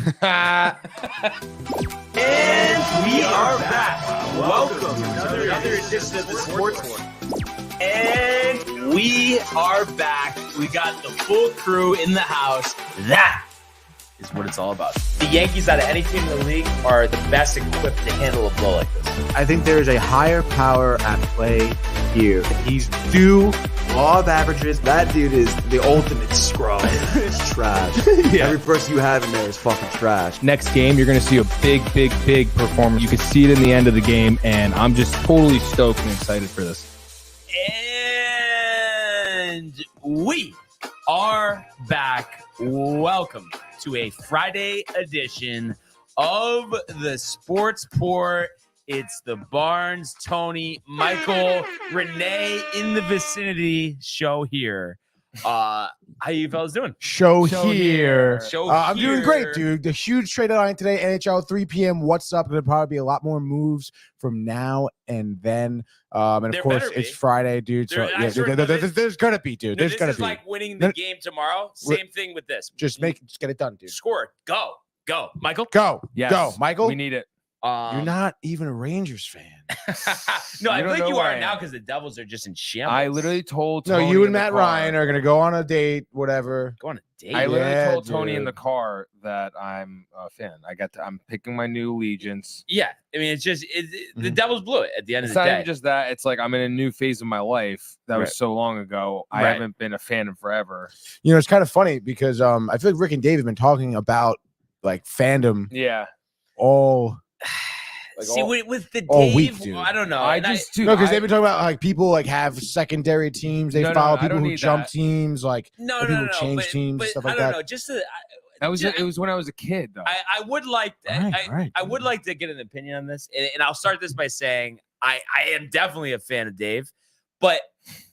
And we are back. Welcome to another edition of the Sports War. And we are back. We got the full crew in the house. That is what it's all about. The Yankees, out of any team in the league, are the best equipped to handle a blow like this. I think there is a higher power at play here. He's due law of averages. That dude is the ultimate scrub. It's trash. Yeah. Every person you have in there is fucking trash. Next game, you're going to see a big performance. You can see it in the end of the game, and I'm just totally stoked and excited for this. And we are back. Welcome to a Friday edition of the Sports Port. It's the Barnes, Tony, Michael, Renee in the vicinity show here. How you fellas doing? Show here. I'm here. doing great, dude. The huge trade deadline today, NHL 3 p.m. What's up? There'll probably be a lot more moves from now and then. And of course, it's Friday, dude. So there's gonna be, dude. There's gonna be. This is like winning the game tomorrow. Same thing with this. Just get it done, dude. Score. Go, Michael. Go. Yes, go, Michael. We need it. You're not even a Rangers fan. No, I think you are now because the Devils are just in shambles. I literally told No, Tony you in and the Matt car- Ryan are gonna go on a date, whatever. Go on a date. I literally told dude. Tony in the car that I'm a fan. I'm picking my new allegiance. Yeah, I mean, it's just the Devils blew it at the end It's of the not day. even just that. It's like I'm in a new phase of my life that was so long ago. I Right. haven't been a fan in forever. You know, it's kind of funny because I feel like Rick and Dave have been talking about like fandom Yeah. all. See, with the all Dave, week, dude. I don't know. I And just No, because they've been talking about like people like have secondary teams. They No, follow I people don't who need jump that. teams, like no, people no, who change but, teams, but stuff I like don't that. know. Just It was when I was a kid, though. I would like I would like to get an opinion on this, and I'll start this by saying I am definitely a fan of Dave, but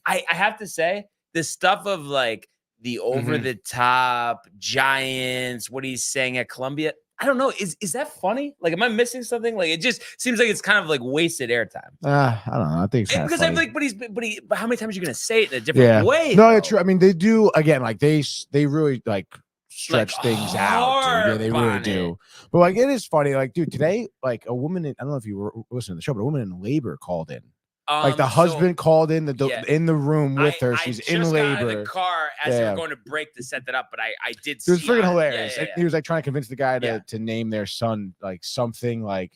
I have to say the stuff of like the over the top Giants, what he's saying at Columbia. I don't know. Is that funny? Like, am I missing something? Like, it just seems like it's kind of like wasted airtime. I don't know. I think it's kind of Because funny. I'm like, but how many times are you gonna say it in a different way? No, though? it's true. I mean, they do again. Like they really like stretch Like, things out. Dude. Yeah, they harp really on do. it. But like, it is funny. Like, dude, today, like a woman. I don't know if you were listening to the show, but a woman in labor called in. Like the husband called in in the room with her. She's in just labor. got out of the car as they Yeah. were going to break to set that up, but I did. It was see freaking on it. hilarious. Yeah, And he was like trying to convince the guy to name their son like something like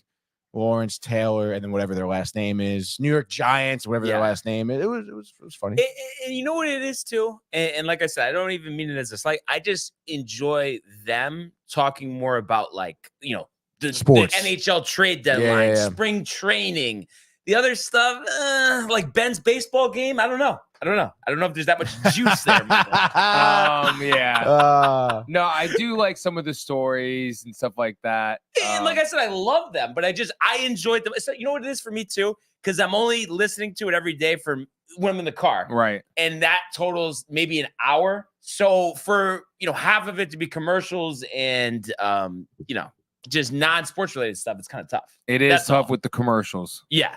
Lawrence Taylor and then whatever their last name is, New York Giants, whatever their last name is. It was funny. And you know what it is too, and like I said, I don't even mean it as a slight. I just enjoy them talking more about like the Sports, the NHL trade deadline, Yeah. spring training. The other stuff, like Ben's baseball game, I don't know. I don't know if there's that much juice there. Yeah. No, I do like some of the stories and stuff like that. And like I said, I love them, but I enjoyed them. So you know what it is for me too? Because I'm only listening to it every day when I'm in the car. Right. And that totals maybe an hour. So for, half of it to be commercials and, just non-sports related stuff, it's kind of tough. It is That's tough all. with the commercials. Yeah,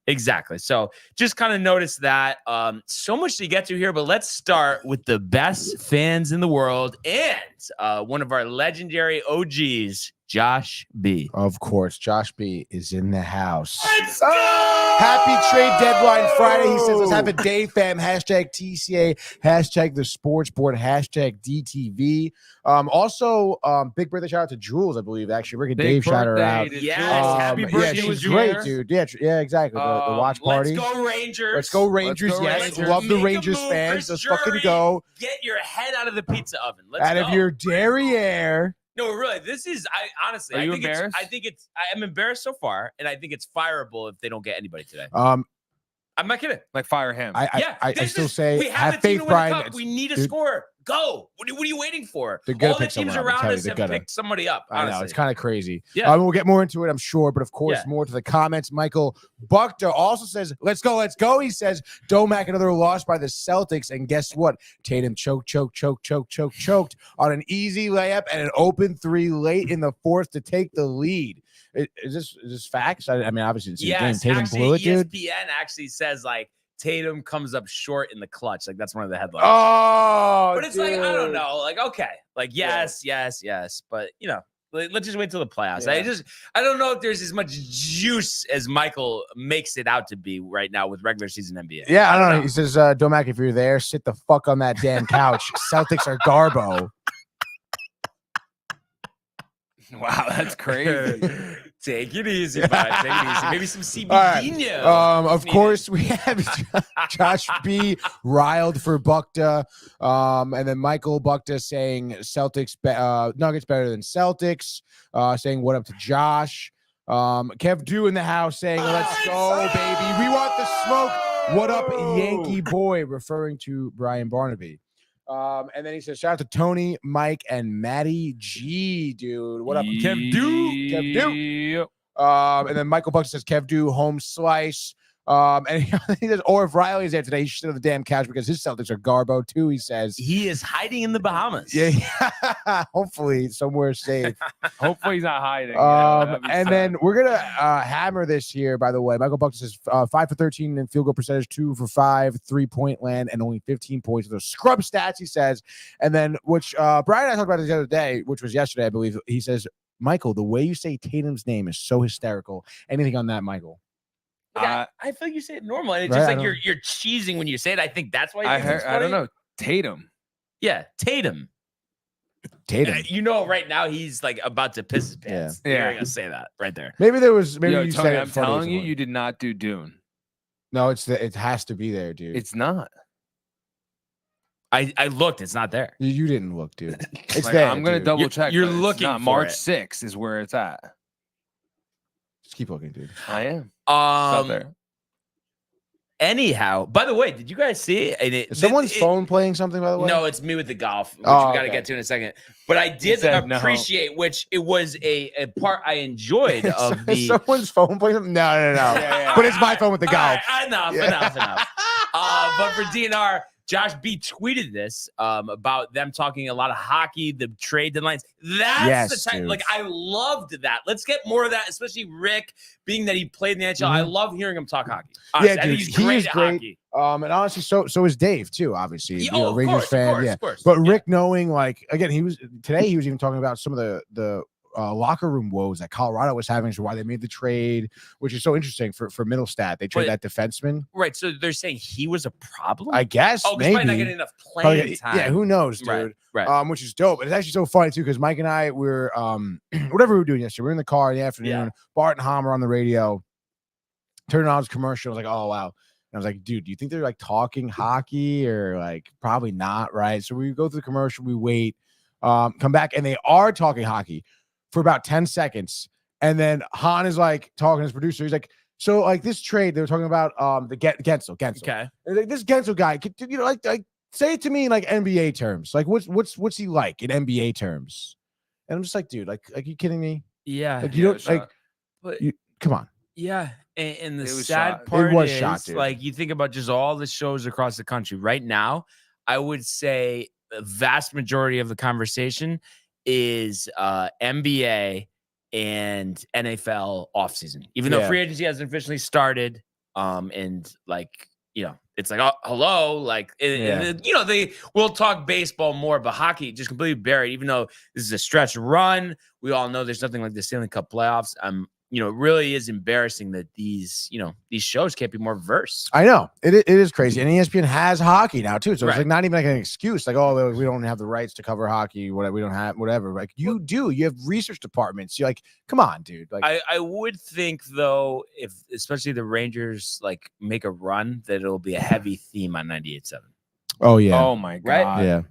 exactly. So just kind of notice that. So much to get to here, but let's start with the best fans in the world and one of our legendary OGs, Josh B. Of course, Josh B is in the house. Let's go! Happy trade deadline Friday. He says, let's have a day, fam. Hashtag TCA, hashtag the sports board, hashtag DTV. Also, big birthday shout out to Jules, I believe. Actually, Rick and Dave shout her out. Yes, happy birthday. Yeah, she's to great, her. dude. Yeah, exactly. The watch party. Let's go Rangers. Let's go Rangers. Let's go Yes, Rangers. love the Make a Rangers move, fans. Chris Let's fucking Drury. go. Get your head out of the pizza oven. Let's Out go. of your derriere. No, really, this is honestly. Are you think embarrassed? I am embarrassed so far, and I think it's fireable if they don't get anybody today. I'm not kidding. Like fire him. I this still is- say we have have a team faith, to win the Brian. cup. We need a dude, scorer. Go. What are you waiting for? They're gonna All the pick teams someone up, I'm around telling us you, have they're gonna. picked somebody up. I Honestly. know it's kind of crazy. Yeah. We'll get more into it, I'm sure, but of course, Yeah. more to the comments. Michael Buchter also says, "Let's go." He says, "Domac another loss by the Celtics, and guess what? Tatum choked on an easy layup and an open three late in the fourth to take the lead." Is this facts? I mean, obviously, it's a game. Tatum actually, blew it, dude. ESPN actually says like Tatum comes up short in the clutch. Like that's one of the headlines. Oh, but it's like I don't dude. know. Like okay, like yes, but Let's just wait till the playoffs. Yeah. I don't know if there's as much juice as Michael makes it out to be right now with regular season NBA. Yeah, I don't know. He says, Domac, if you're there, sit the fuck on that damn couch. Celtics are Garbo. Wow, that's crazy. Take it easy, bud. Take it easy. Maybe some CBD. Of course, we have Josh B. riled for Bukta. And then Michael Bukta saying Celtics, Nuggets better than Celtics. Saying what up to Josh. Kev Dew in the house saying, let's go, baby. We want the smoke. What up, Yankee boy? Referring to Brian Barnaby. And then he says, shout out to Tony, Mike, and Matty G, dude. What up, Kev Dew? Kev Dew. And then Michael Buck says, Kev Dew, home slice. And he says, or if Riley's there today, he should sit on the damn couch because his Celtics are Garbo too, he says. He is hiding in the Bahamas. Yeah. Hopefully somewhere safe. Hopefully he's not hiding. And then we're going to hammer this here, by the way. Michael Buck says 5 for 13 in field goal percentage, 2 for 5, 3-point land, and only 15 points. Those scrub stats, he says. And then, which Brian and I talked about this the other day, which was yesterday, I believe. He says, Michael, the way you say Tatum's name is so hysterical. Anything on that, Michael? I feel like you say it normal, and it's just like you're cheesing when you say it. I think that's why. I don't know. Tatum. Yeah, Tatum. You know, right now he's like about to piss his pants. Yeah. You're gonna say that right there. Maybe there was. Maybe Yo, you Tony, said I'm telling you, you did not do Dune. No, it has to be there, dude. It's not. I looked. It's not there. You didn't look, dude. It's like, there. I'm gonna double check. You're looking. For March it. 6th is where it's at. Just keep looking, dude. I am. It's out there. Anyhow, by the way, did you guys see it? Is someone's phone playing something, by the way? No, it's me with the golf, which we got to get to in a second. But I did appreciate, which it was a part I enjoyed of the. Is someone's phone playing something? No. Yeah. But it's my phone with the golf. Right, enough. But for DNR, Josh B tweeted this about them talking a lot of hockey, the trade deadlines. That's the type. Dude. Like, I loved that. Let's get more of that, especially Rick, being that he played in the NHL. I love hearing him talk hockey. Honestly, yeah, dude, he's great at hockey. And honestly, so is Dave too. Obviously, Rangers fan. Of course. But Rick, knowing like again, he was even talking about some of the locker room woes that Colorado was having, so why they made the trade, which is so interesting for Middlestat. They traded that defenseman. Right. So they're saying he was a problem? I guess. Oh, maybe. Probably not getting enough playing time. Yeah, who knows, dude? Right. Which is dope. And it's actually so funny too, because Mike and I were whatever we were doing yesterday. We were in the car in the afternoon. Yeah. Bart and Hammer on the radio. Turning on his commercial. I was like, oh wow. And I was like, dude, do you think they're like talking hockey or like probably not, right? So we go through the commercial, we wait, come back, and they are talking hockey for about 10 seconds. And then Han is like talking to his producer. He's like, so like this trade, they were talking about the Guentzel. Okay. Like, this Guentzel guy, you know, like say it to me in like NBA terms. Like what's he like in NBA terms? And I'm just like, dude, like you kidding me? Yeah. Like you don't like come on. Yeah. And the sad part is like you think about just all the shows across the country right now, I would say the vast majority of the conversation is NBA and NFL offseason, even though free agency hasn't officially started. And like, you know, it's like, oh, hello, like, and, you know, we'll talk baseball more, but hockey just completely buried, even though this is a stretch run. We all know there's nothing like the Stanley Cup playoffs. You know, it really is embarrassing that these shows can't be more diverse. I know it is crazy. And ESPN has hockey now too. So it's like not even like an excuse. Like, oh, we don't have the rights to cover hockey. Whatever, we don't have whatever. Like you do. You have research departments. You're like, come on, dude. Like I would think though, if especially the Rangers like make a run, that it'll be a heavy theme on 98.7. Oh yeah. Oh my god. Right? Yeah.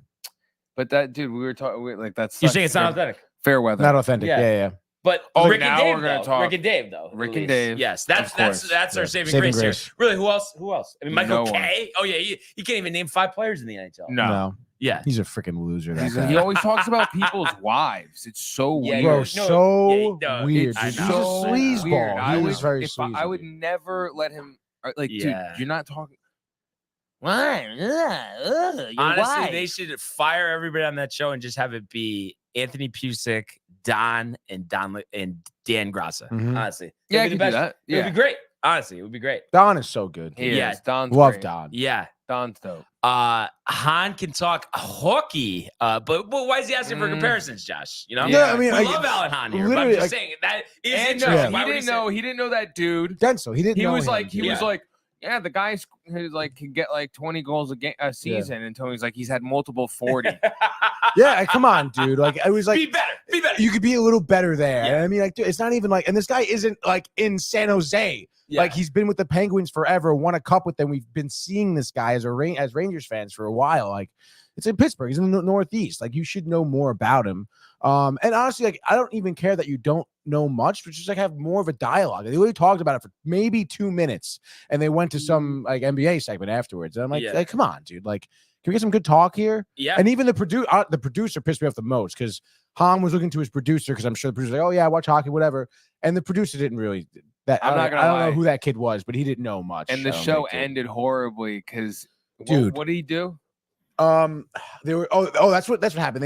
But that dude, we were talking like that's. You're saying it's not authentic. Fair weather. Not authentic. Yeah. But Rick and Dave, Rick and Dave, though. Rick and Dave. Yes, that's our saving grace here. Really, who else? I mean, Michael Kay. Oh yeah, he can't even name 5 players in the NHL. No. Yeah, he's a freaking loser. He always talks about people's wives. It's so weird. Bro, so weird. He's a sleazeball. He was very sleazy. I would never let him. Like, dude, you're not talking. Why? Honestly, they should fire everybody on that show and just have it be Anthony Pusick, Don and Dan Grassa. Honestly, yeah, I could do that. Yeah, it would be great. Honestly, it would be great. Don is so good. Don's love great. Don. Yeah, Don's dope. Han can talk hockey, but why is he asking for comparisons, Josh? You know, Yeah, I mean, we love Alan Han here. But I'm just saying that is interesting. He didn't know that dude. Guentzel, he didn't. He know was him, like, dude. the guy's like can get like 20 goals a season, and Tony's like he's had multiple 40. Yeah, come on, dude. Like I was like, be better. You could be a little better there. Yeah. And I mean, like, dude, it's not even like, and this guy isn't like in San Jose. Yeah. Like he's been with the Penguins forever, won a cup with them. We've been seeing this guy as Rangers fans for a while. Like it's in Pittsburgh. He's in the Northeast. Like you should know more about him. And honestly, like I don't even care that you don't know much, but just like have more of a dialogue. They really talked about it for maybe 2 minutes, and they went to some like NBA segment afterwards. And I'm like, come on, dude. Like, can we get some good talk here? Yeah. And even the producer pissed me off the most because Han was looking to his producer because I'm sure the producer's like, oh yeah, I watch hockey, whatever. And the producer didn't really. I don't know who that kid was, but he didn't know much. And the show ended horribly because, dude, what did he do? They were that's what happened.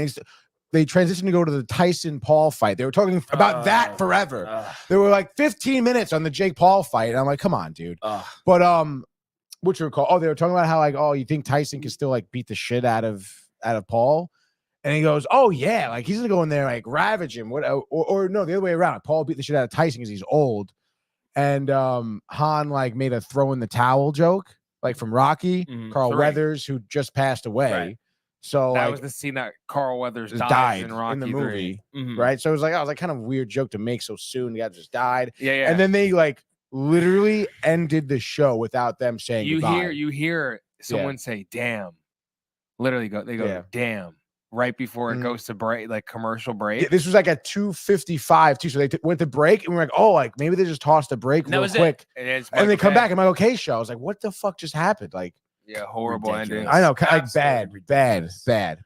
They transitioned to go to the Tyson Paul fight. They were talking about that forever. There were like 15 minutes on the Jake Paul fight, and I'm like, come on, dude. But what you recall? Oh, they were talking about how like, oh, you think Tyson can still like beat the shit out of Paul? And he goes, oh yeah, like he's gonna go in there like ravage him. Or no, the other way around. Paul beat the shit out of Tyson because he's old. And Han like made a throw in the towel joke, like from Rocky, Carl Weathers, who just passed away. Right. So that like, was the scene that Carl Weathers died in Rocky the movie, 3. Right? So it was like kind of weird joke to make so soon. The guy just died. Yeah. And then they like literally ended the show without them saying goodbye. You hear someone say, "Damn," literally they go, "Damn." Right before it goes to break, like commercial break. Yeah, this was like at 2:55 too. So they went to break, and we're like, oh, like maybe they just tossed a break real quick, and they come back. I'm like, okay, show. I was like, what the fuck just happened? Like, horrible ending. I know, like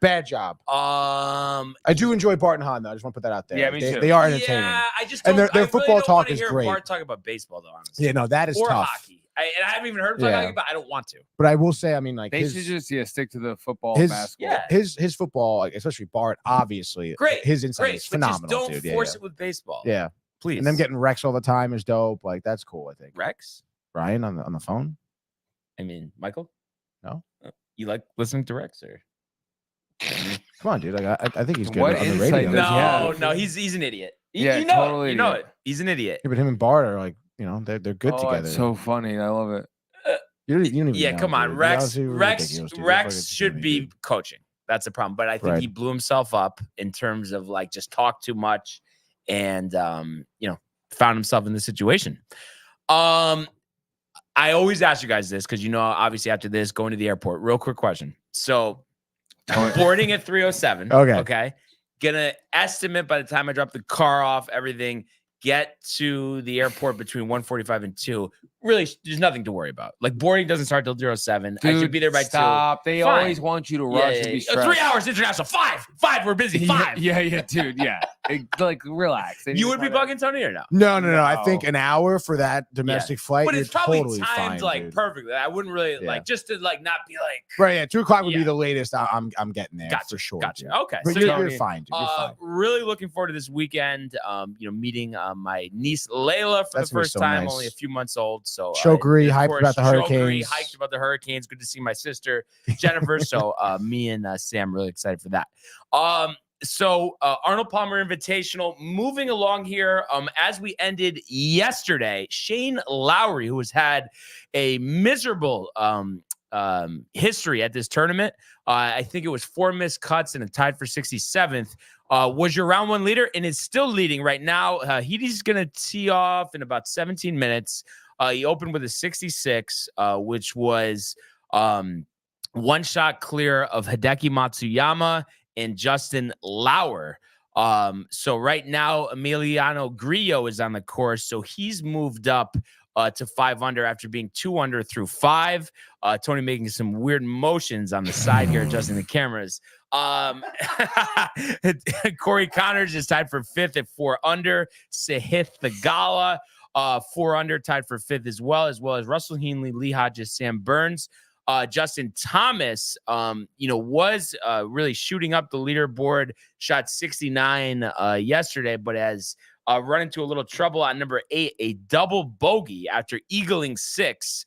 bad job. I do enjoy Bart and Han though. I just want to put that out there. Yeah, me too. They are entertaining. Yeah, I just and their football talk is great. Bart talk about baseball though, honestly. Yeah, no, that is or tough. Hockey. And I haven't even heard him talk hockey, but I don't want to. But I will say, I mean, like they should just stick to the football, basketball. Yeah. His football, like, especially Bart, obviously, great. His insight is phenomenal. But just don't force it with baseball. Yeah, please. And them getting Rex all the time is dope. Like that's cool. I think Rex, Ryan on the phone. I mean, Michael. No, you like listening to Rex or? Come on, dude. Like, I think he's good what on the radio. No, he's an idiot. Yeah, you know totally. You know it. He's an idiot. Yeah, but him and Bart are like, you know, they're good together. It's so funny. I love it. You don't even know, come on, dude. Rex should be coaching. That's the problem. But I think he blew himself up in terms of like just talk too much and found himself in this situation. I always ask you guys this because obviously after this, going to the airport. Real quick question. So boarding at 3:07. Okay. Gonna estimate by the time I drop the car off, everything, get to the airport between 1:45 and 2. Really, there's nothing to worry about. Like boarding doesn't start till 07. Dude, I should be there by 2. They always want you to rush and be stressed. 3 hours international. 5. We're busy. 5. Yeah, dude. Yeah, like relax. You would be bugging Tony or no? No. I think an hour for that domestic flight, but it's probably totally timed fine, like dude. perfectly. I wouldn't really like just to like not be like 2:00 would be the latest. I'm getting there for sure. Gotcha. Dude. Okay, but so you're fine, dude. You're fine. Really looking forward to this weekend. Meeting my niece Layla for the first time, only a few months old. So Chokery, hyped about the Hurricanes. Hyped about the Hurricanes. Good to see my sister Jennifer. So me and Sam really excited for that. So Arnold Palmer Invitational moving along here. As we ended yesterday, Shane Lowry, who has had a miserable history at this tournament. I think it was 4 missed cuts and a tied for 67th. Was your round 1 leader and is still leading right now. He's going to tee off in about 17 minutes. He opened with a 66, which was 1 shot clear of Hideki Matsuyama and Justin Lauer. So right now, Emiliano Grillo is on the course. So he's moved up to 5 under after being 2 under through 5. Tony making some weird motions on the side here, adjusting the cameras. Corey Connors is tied for 5th at 4 under. Sahith Thagala, 4 under, tied for 5th as well as Russell Henley, Lee Hodges, Sam Burns. Justin Thomas, was really shooting up the leaderboard, shot 69 yesterday, but has run into a little trouble on number 8, a double bogey after eagling 6.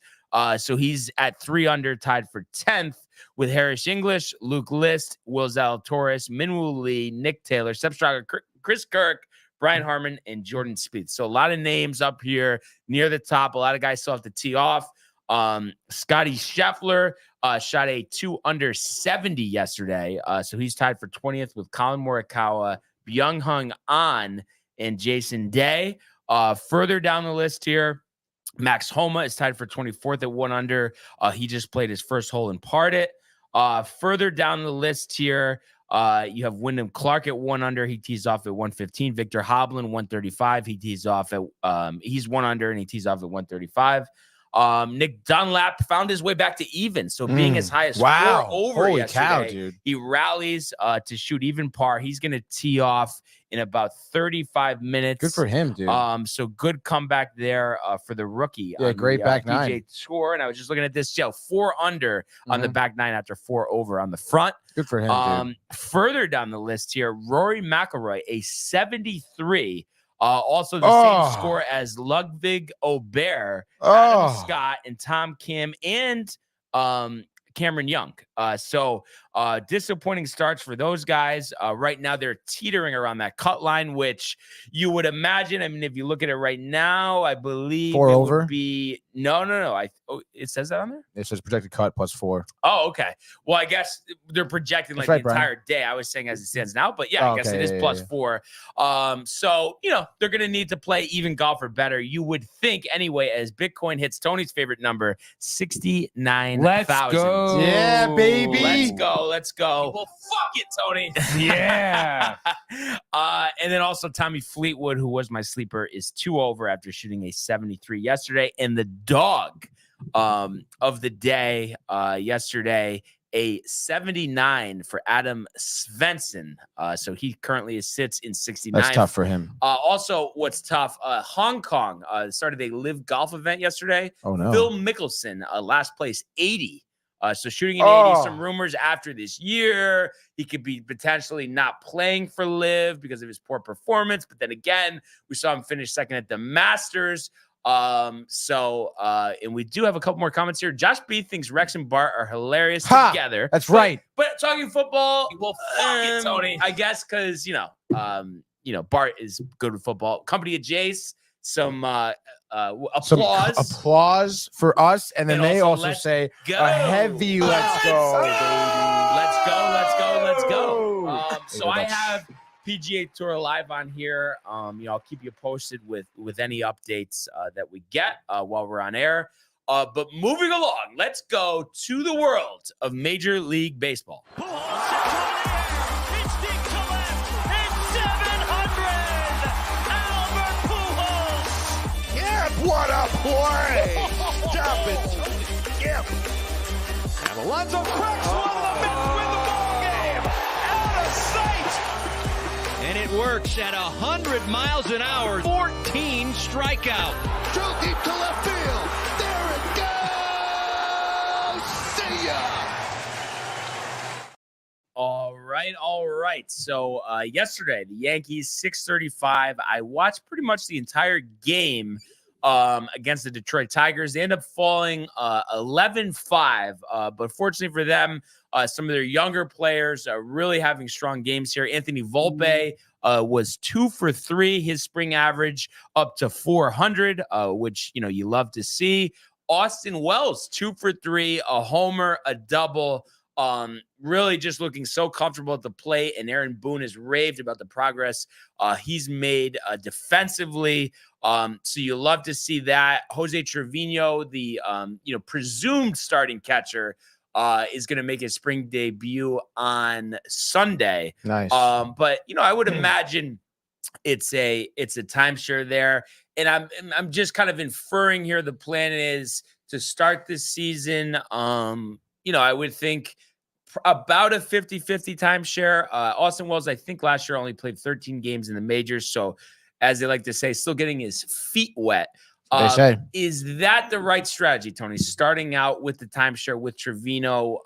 So he's at 3 under, tied for 10th with Harris English, Luke List, Will Zalatoris, Minwoo Lee, Nick Taylor, Seb Strager, Chris Kirk, Brian Harmon, and Jordan Spieth. So a lot of names up here near the top. A lot of guys still have to tee off. Scotty Scheffler shot a 2 under 70 yesterday. So he's tied for 20th with Colin Morikawa, Byung-Hung An, and Jason Day. Further down the list here, Max Homa is tied for 24th at 1 under. He just played his first hole and parred it. Further down the list here, you have Wyndham Clark at 1 under. He tees off at 115. Victor Hovland, 135. He tees off at he's 1 under and he tees off at 135. Nick Dunlap found his way back to even. So being as high as 4 over Holy yesterday, cow, dude. he rallies to shoot even par. He's going to tee off in about 35 minutes. Good for him, dude. So good comeback there for the rookie. Yeah, great back nine. PGA Tour. And I was just looking at this, 4 under on the back nine after 4 over on the front. Good for him, dude. Further down the list here, Rory McIlroy, a 73. Also the same score as Ludwig Aubert, Adam Scott, and Tom Kim, and Cameron Young. So disappointing starts for those guys. Right now, they're teetering around that cut line, which you would imagine. I mean, if you look at it right now, I believe 4 it over. Would be no. It says that on there. It says projected cut +4. Oh, okay. Well, I guess they're projecting like That's right, the entire day. I was saying as it stands now, but yeah, I guess it is +4. So they're gonna need to play even golf or better. You would think anyway, as Bitcoin hits Tony's favorite number, 69,000. Let's go. Yeah, baby. Let's go. Well, fuck it, Tony. Yeah. And then also Tommy Fleetwood, who was my sleeper, is 2 over after shooting a 73 yesterday. And the dog of the day yesterday, a 79 for Adam Svensson. So he currently sits in 69. That's tough for him. Also, what's tough, Hong Kong started a live golf event yesterday. Oh, no. Phil Mickelson, last place, 80. So shooting an 80, some rumors after this year, he could be potentially not playing for live because of his poor performance. But then again, we saw him finish second at the Masters. And we do have a couple more comments here. Josh B thinks Rex and Bart are hilarious together. That's right. But talking football, well, fuck it, Tony. I guess because Bart is good with football. Company of Jace, some applause for us, and then they also say a heavy let's go, baby. Let's go. So I have PGA Tour Live on here. I'll keep you posted with any updates that we get while we're on air. But moving along, let's go to the world of Major League Baseball. What a play! Stop it! Yep. And Alonso cracks one of the Mets win the ball game. Out of sight. And it works at 100 miles an hour. 14 strikeout. Too deep to left field. There it goes. See ya. All right. So yesterday, the Yankees 6:35. I watched pretty much the entire game against the Detroit Tigers. They end up falling 11-5. But fortunately for them, some of their younger players are really having strong games here. Anthony Volpe was 2 for 3, his spring average up to 400, which, you love to see. Austin Wells, 2 for 3, a homer, a double. Really just looking so comfortable at the plate, and Aaron Boone has raved about the progress he's made defensively. So you love to see that. Jose Trevino, the presumed starting catcher, is going to make his spring debut on Sunday. Nice. But I would imagine it's a timeshare there, and I'm just kind of inferring here the plan is to start this season. I would think about a 50-50 timeshare. Austin Wells, I think last year only played 13 games in the majors. So as they like to say, still getting his feet wet. They say. Is that the right strategy, Tony? Starting out with the timeshare with Trevino,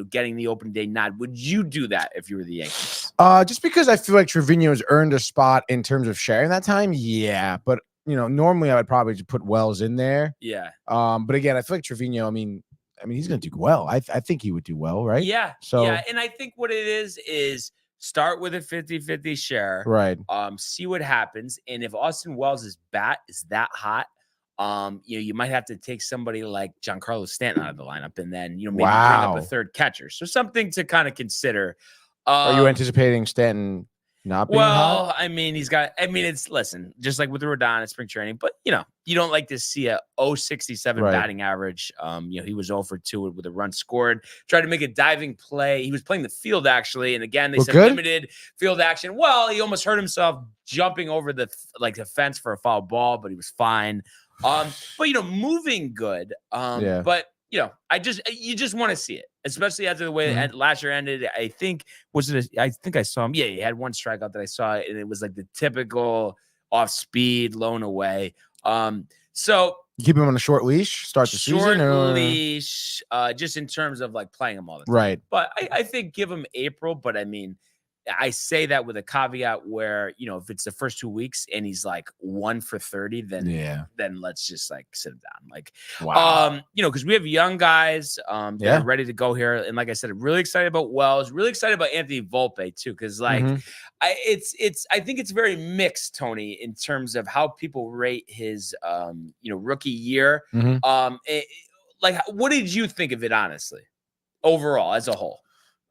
getting the open day nod. Would you do that if you were the Yankees? Just because I feel like Trevino has earned a spot in terms of sharing that time. Yeah. But normally I would probably just put Wells in there. Yeah. But again, I feel like Trevino, I mean, he's going to do well. I think he would do well, right? Yeah. So, yeah. And I think what it is start with a 50-50 share. right. See what happens. And if Austin Wells' bat is that hot, you might have to take somebody like Giancarlo Stanton out of the lineup and then, maybe bring up a third catcher. So something to kind of consider. Are you anticipating Stanton not being hot? I mean, listen, just like with Rodon at spring training, but you don't like to see a 0.67 batting average. He was 0 for 2 with a run scored, tried to make a diving play. He was playing the field actually. And again, they said limited field action. Well, he almost hurt himself jumping over the fence for a foul ball, but he was fine. But moving good. But you just want to see it, especially after the way last year ended. I think I saw him. Yeah, he had one strikeout that I saw, and it was like the typical off speed, lone away. So you keep him on a short leash, start the season, or leash, just in terms of like playing him all the time. Right. But I think give him April. But I mean, I say that with a caveat where, if it's the first 2 weeks and he's like 1 for 30, then let's just like sit him down. Like, wow. Because we have young guys that are ready to go here. And like I said, I'm really excited about Wells, really excited about Anthony Volpe too. Cause like I think it's very mixed, Tony, in terms of how people rate his rookie year. What did you think of it, honestly, overall as a whole?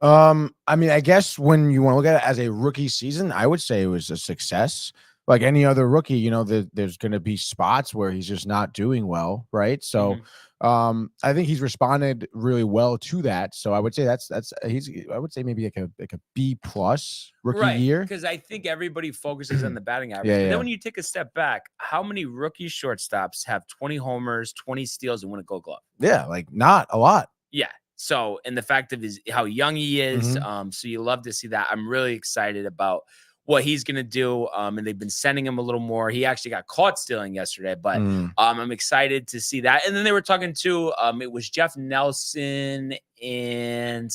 I mean, I guess when you want to look at it as a rookie season, I would say it was a success. Like any other rookie, there's going to be spots where he's just not doing well, right? So, I think he's responded really well to that. So I would say I would say maybe like a B+ rookie year. Because I think everybody focuses on the batting average. But then when you take a step back, how many rookie shortstops have 20 homers, 20 steals, and win a Gold Glove? Yeah, like not a lot. Yeah. So, and the fact of how young he is, so you love to see that. I'm really excited about what he's going to do. And they've been sending him a little more. He actually got caught stealing yesterday, but I'm excited to see that. And then they were talking to, it was Jeff Nelson and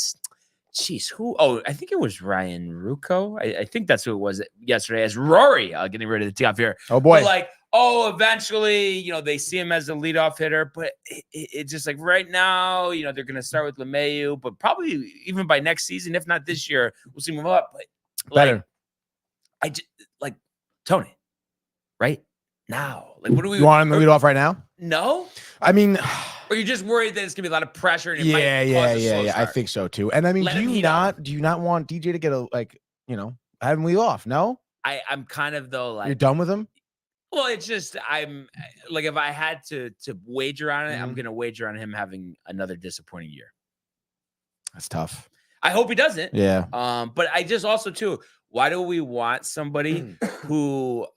who? Oh, I think it was Ryan Rucco. I think that's who it was yesterday as Rory, getting rid of the tee off here. Oh boy. But eventually, they see him as the leadoff hitter, but it's just like right now, they're going to start with LeMahieu, but probably even by next season, if not this year, we'll see him up. But better. I just Tony, right now, what do we you want him to lead off right now? No, I mean, or you're just worried that it's gonna be a lot of pressure. And yeah. I think so too. And I mean, do you not want DJ to get have him lead off? No, I'm kind of though like you're done with him. Well, it's just I'm like if I had to wager on it, I'm gonna wager on him having another disappointing year. That's tough. I hope he doesn't. Yeah. But I just also too. Why do we want somebody who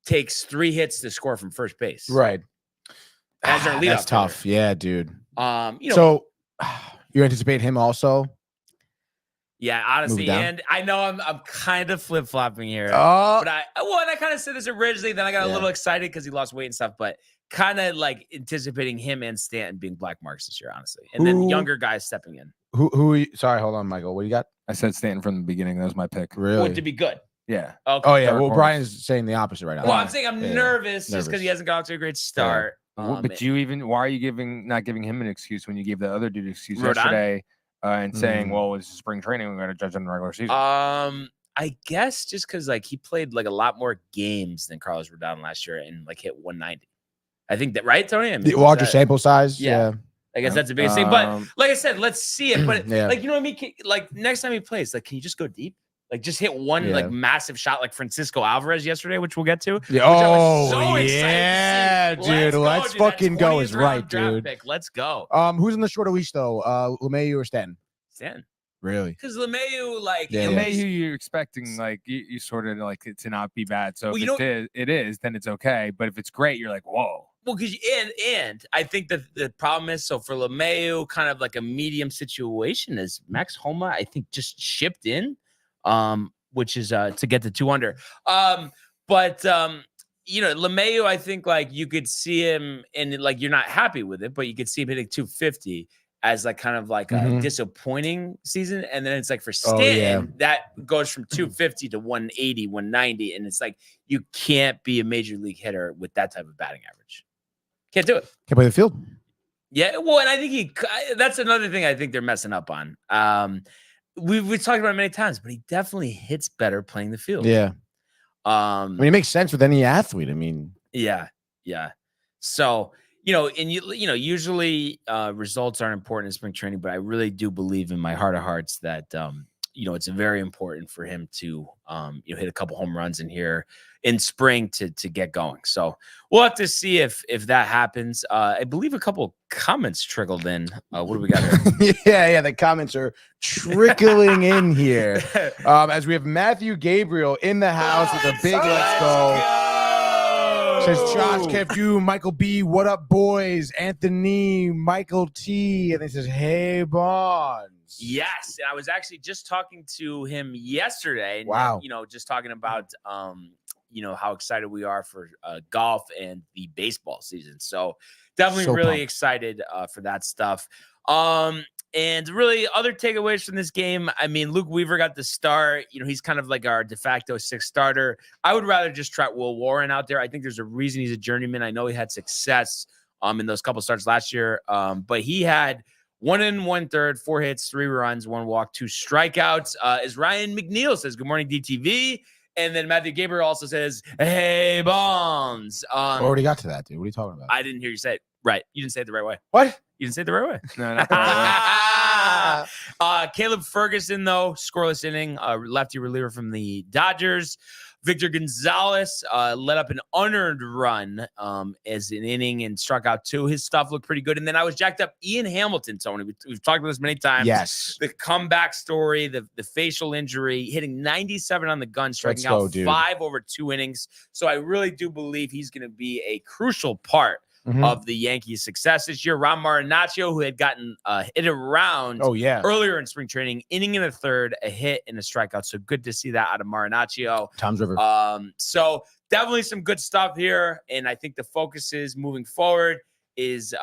takes 3 hits to score from first base? Right. As our leadoff That's tough. hitter. Yeah, dude. So you anticipate him also? Yeah, honestly, and I know I'm kind of flip-flopping here. But I kind of said this originally, then I got a little excited because he lost weight and stuff, but kind of like anticipating him and Stanton being black marks this year, honestly. And then younger guys stepping in. Sorry, hold on, Michael. What do you got? I said Stanton from the beginning. That was my pick. Really? To be good. Yeah. Okay. Oh, yeah. Well, Brian's saying the opposite right now. Well, I'm saying I'm nervous just because he hasn't got off to a great start. Yeah. But why are you not giving him an excuse when you gave the other dude an excuse yesterday and saying, well, it's spring training, we're going to judge on the regular season? I guess just because he played a lot more games than Carlos Rodon last year and hit 190. I think that, right, Tony? I mean, the larger sample size. Yeah. I guess that's the biggest thing. But like I said, let's see it. But yeah. you know what I mean? Next time he plays, can you just go deep? Just hit one massive shot like Francisco Alvarez yesterday, which we'll get to. Yeah. Oh, yeah, dude. Let's fucking go is right, dude. Pick. Let's go. Who's in the shorter leash though? LeMahieu or Stanton? Stanton. Really? Because LeMahieu, LeMahieu, you're expecting you sort of it to not be bad. So if it is, then it's okay. But if it's great, you're like, whoa. Well, because and I think that the problem is, so for LeMahieu, kind of a medium situation is Max Homa, I think, just shipped in, which is to get to 2 under. But LeMahieu, I think you could see him and you're not happy with it, but you could see him hitting 250. as like kind of like a disappointing season. And then it's like for Stanton, that goes from 250 to 180, 190. And it's like, you can't be a major league hitter with that type of batting average. Can't do it. Can't play the field. Yeah. Well, and I think that's another thing I think they're messing up on. We've talked about it many times, but he definitely hits better playing the field. Yeah. I mean, it makes sense with any athlete. I mean, yeah. So, and usually results aren't important in spring training, but I really do believe in my heart of hearts that, it's very important for him to, hit a couple home runs in here in spring to get going. So we'll have to see if that happens. I believe a couple comments trickled in. What do we got here? yeah. The comments are trickling in here. As we have Matthew Gabriel in the house with a big let's go. Says Josh, Kev Jew, Michael B, what up, boys? Anthony, Michael T, and it says, hey, Bonds. Yes, and I was actually just talking to him yesterday. Wow. Just talking about, how excited we are for golf and the baseball season. So definitely really excited for that stuff. And really other takeaways from this game. I mean, Luke Weaver got the start. He's kind of like our de facto sixth starter. I would rather just trot Will Warren out there. I think there's a reason he's a journeyman. I know he had success in those couple starts last year. But he had 1 1/3, 4 hits, 3 runs, 1 walk, 2 strikeouts. As Ryan McNeil says, good morning, DTV. And then Matthew Gabriel also says, hey, Bonds. Already got to that, dude. What are you talking about? I didn't hear you say it right. You didn't say it the right way. What? You didn't say it the right way. No, not the right way. Caleb Ferguson, though, scoreless inning, lefty reliever from the Dodgers. Victor Gonzalez let up an unearned run as an inning and struck out 2. His stuff looked pretty good. And then I was jacked up. Ian Hamilton, Tony. We've talked about this many times. Yes. The comeback story, the facial injury, hitting 97 on the gun, striking out 5 over 2 innings. So I really do believe he's going to be a crucial part of the Yankees' success this year. Ron Marinaccio, who had gotten hit around earlier in spring training, inning and a third, a hit and a strikeout. So good to see that out of Marinaccio. Tom's River. So definitely some good stuff here. And I think the focus is moving forward is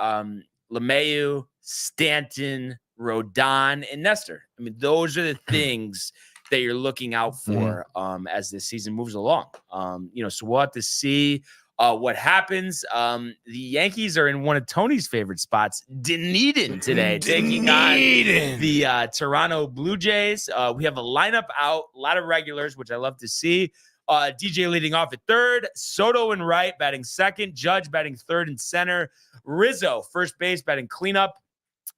LeMahieu, Stanton, Rodon, and Nestor. I mean, those are the things that you're looking out for as this season moves along. So we'll have to see what happens. The Yankees are in one of Tony's favorite spots, Dunedin today, taking on the Toronto Blue Jays. We have a lineup out, a lot of regulars, which I love to see. DJ leading off at third, Soto in right, batting second, Judge batting third and center, Rizzo first base batting cleanup,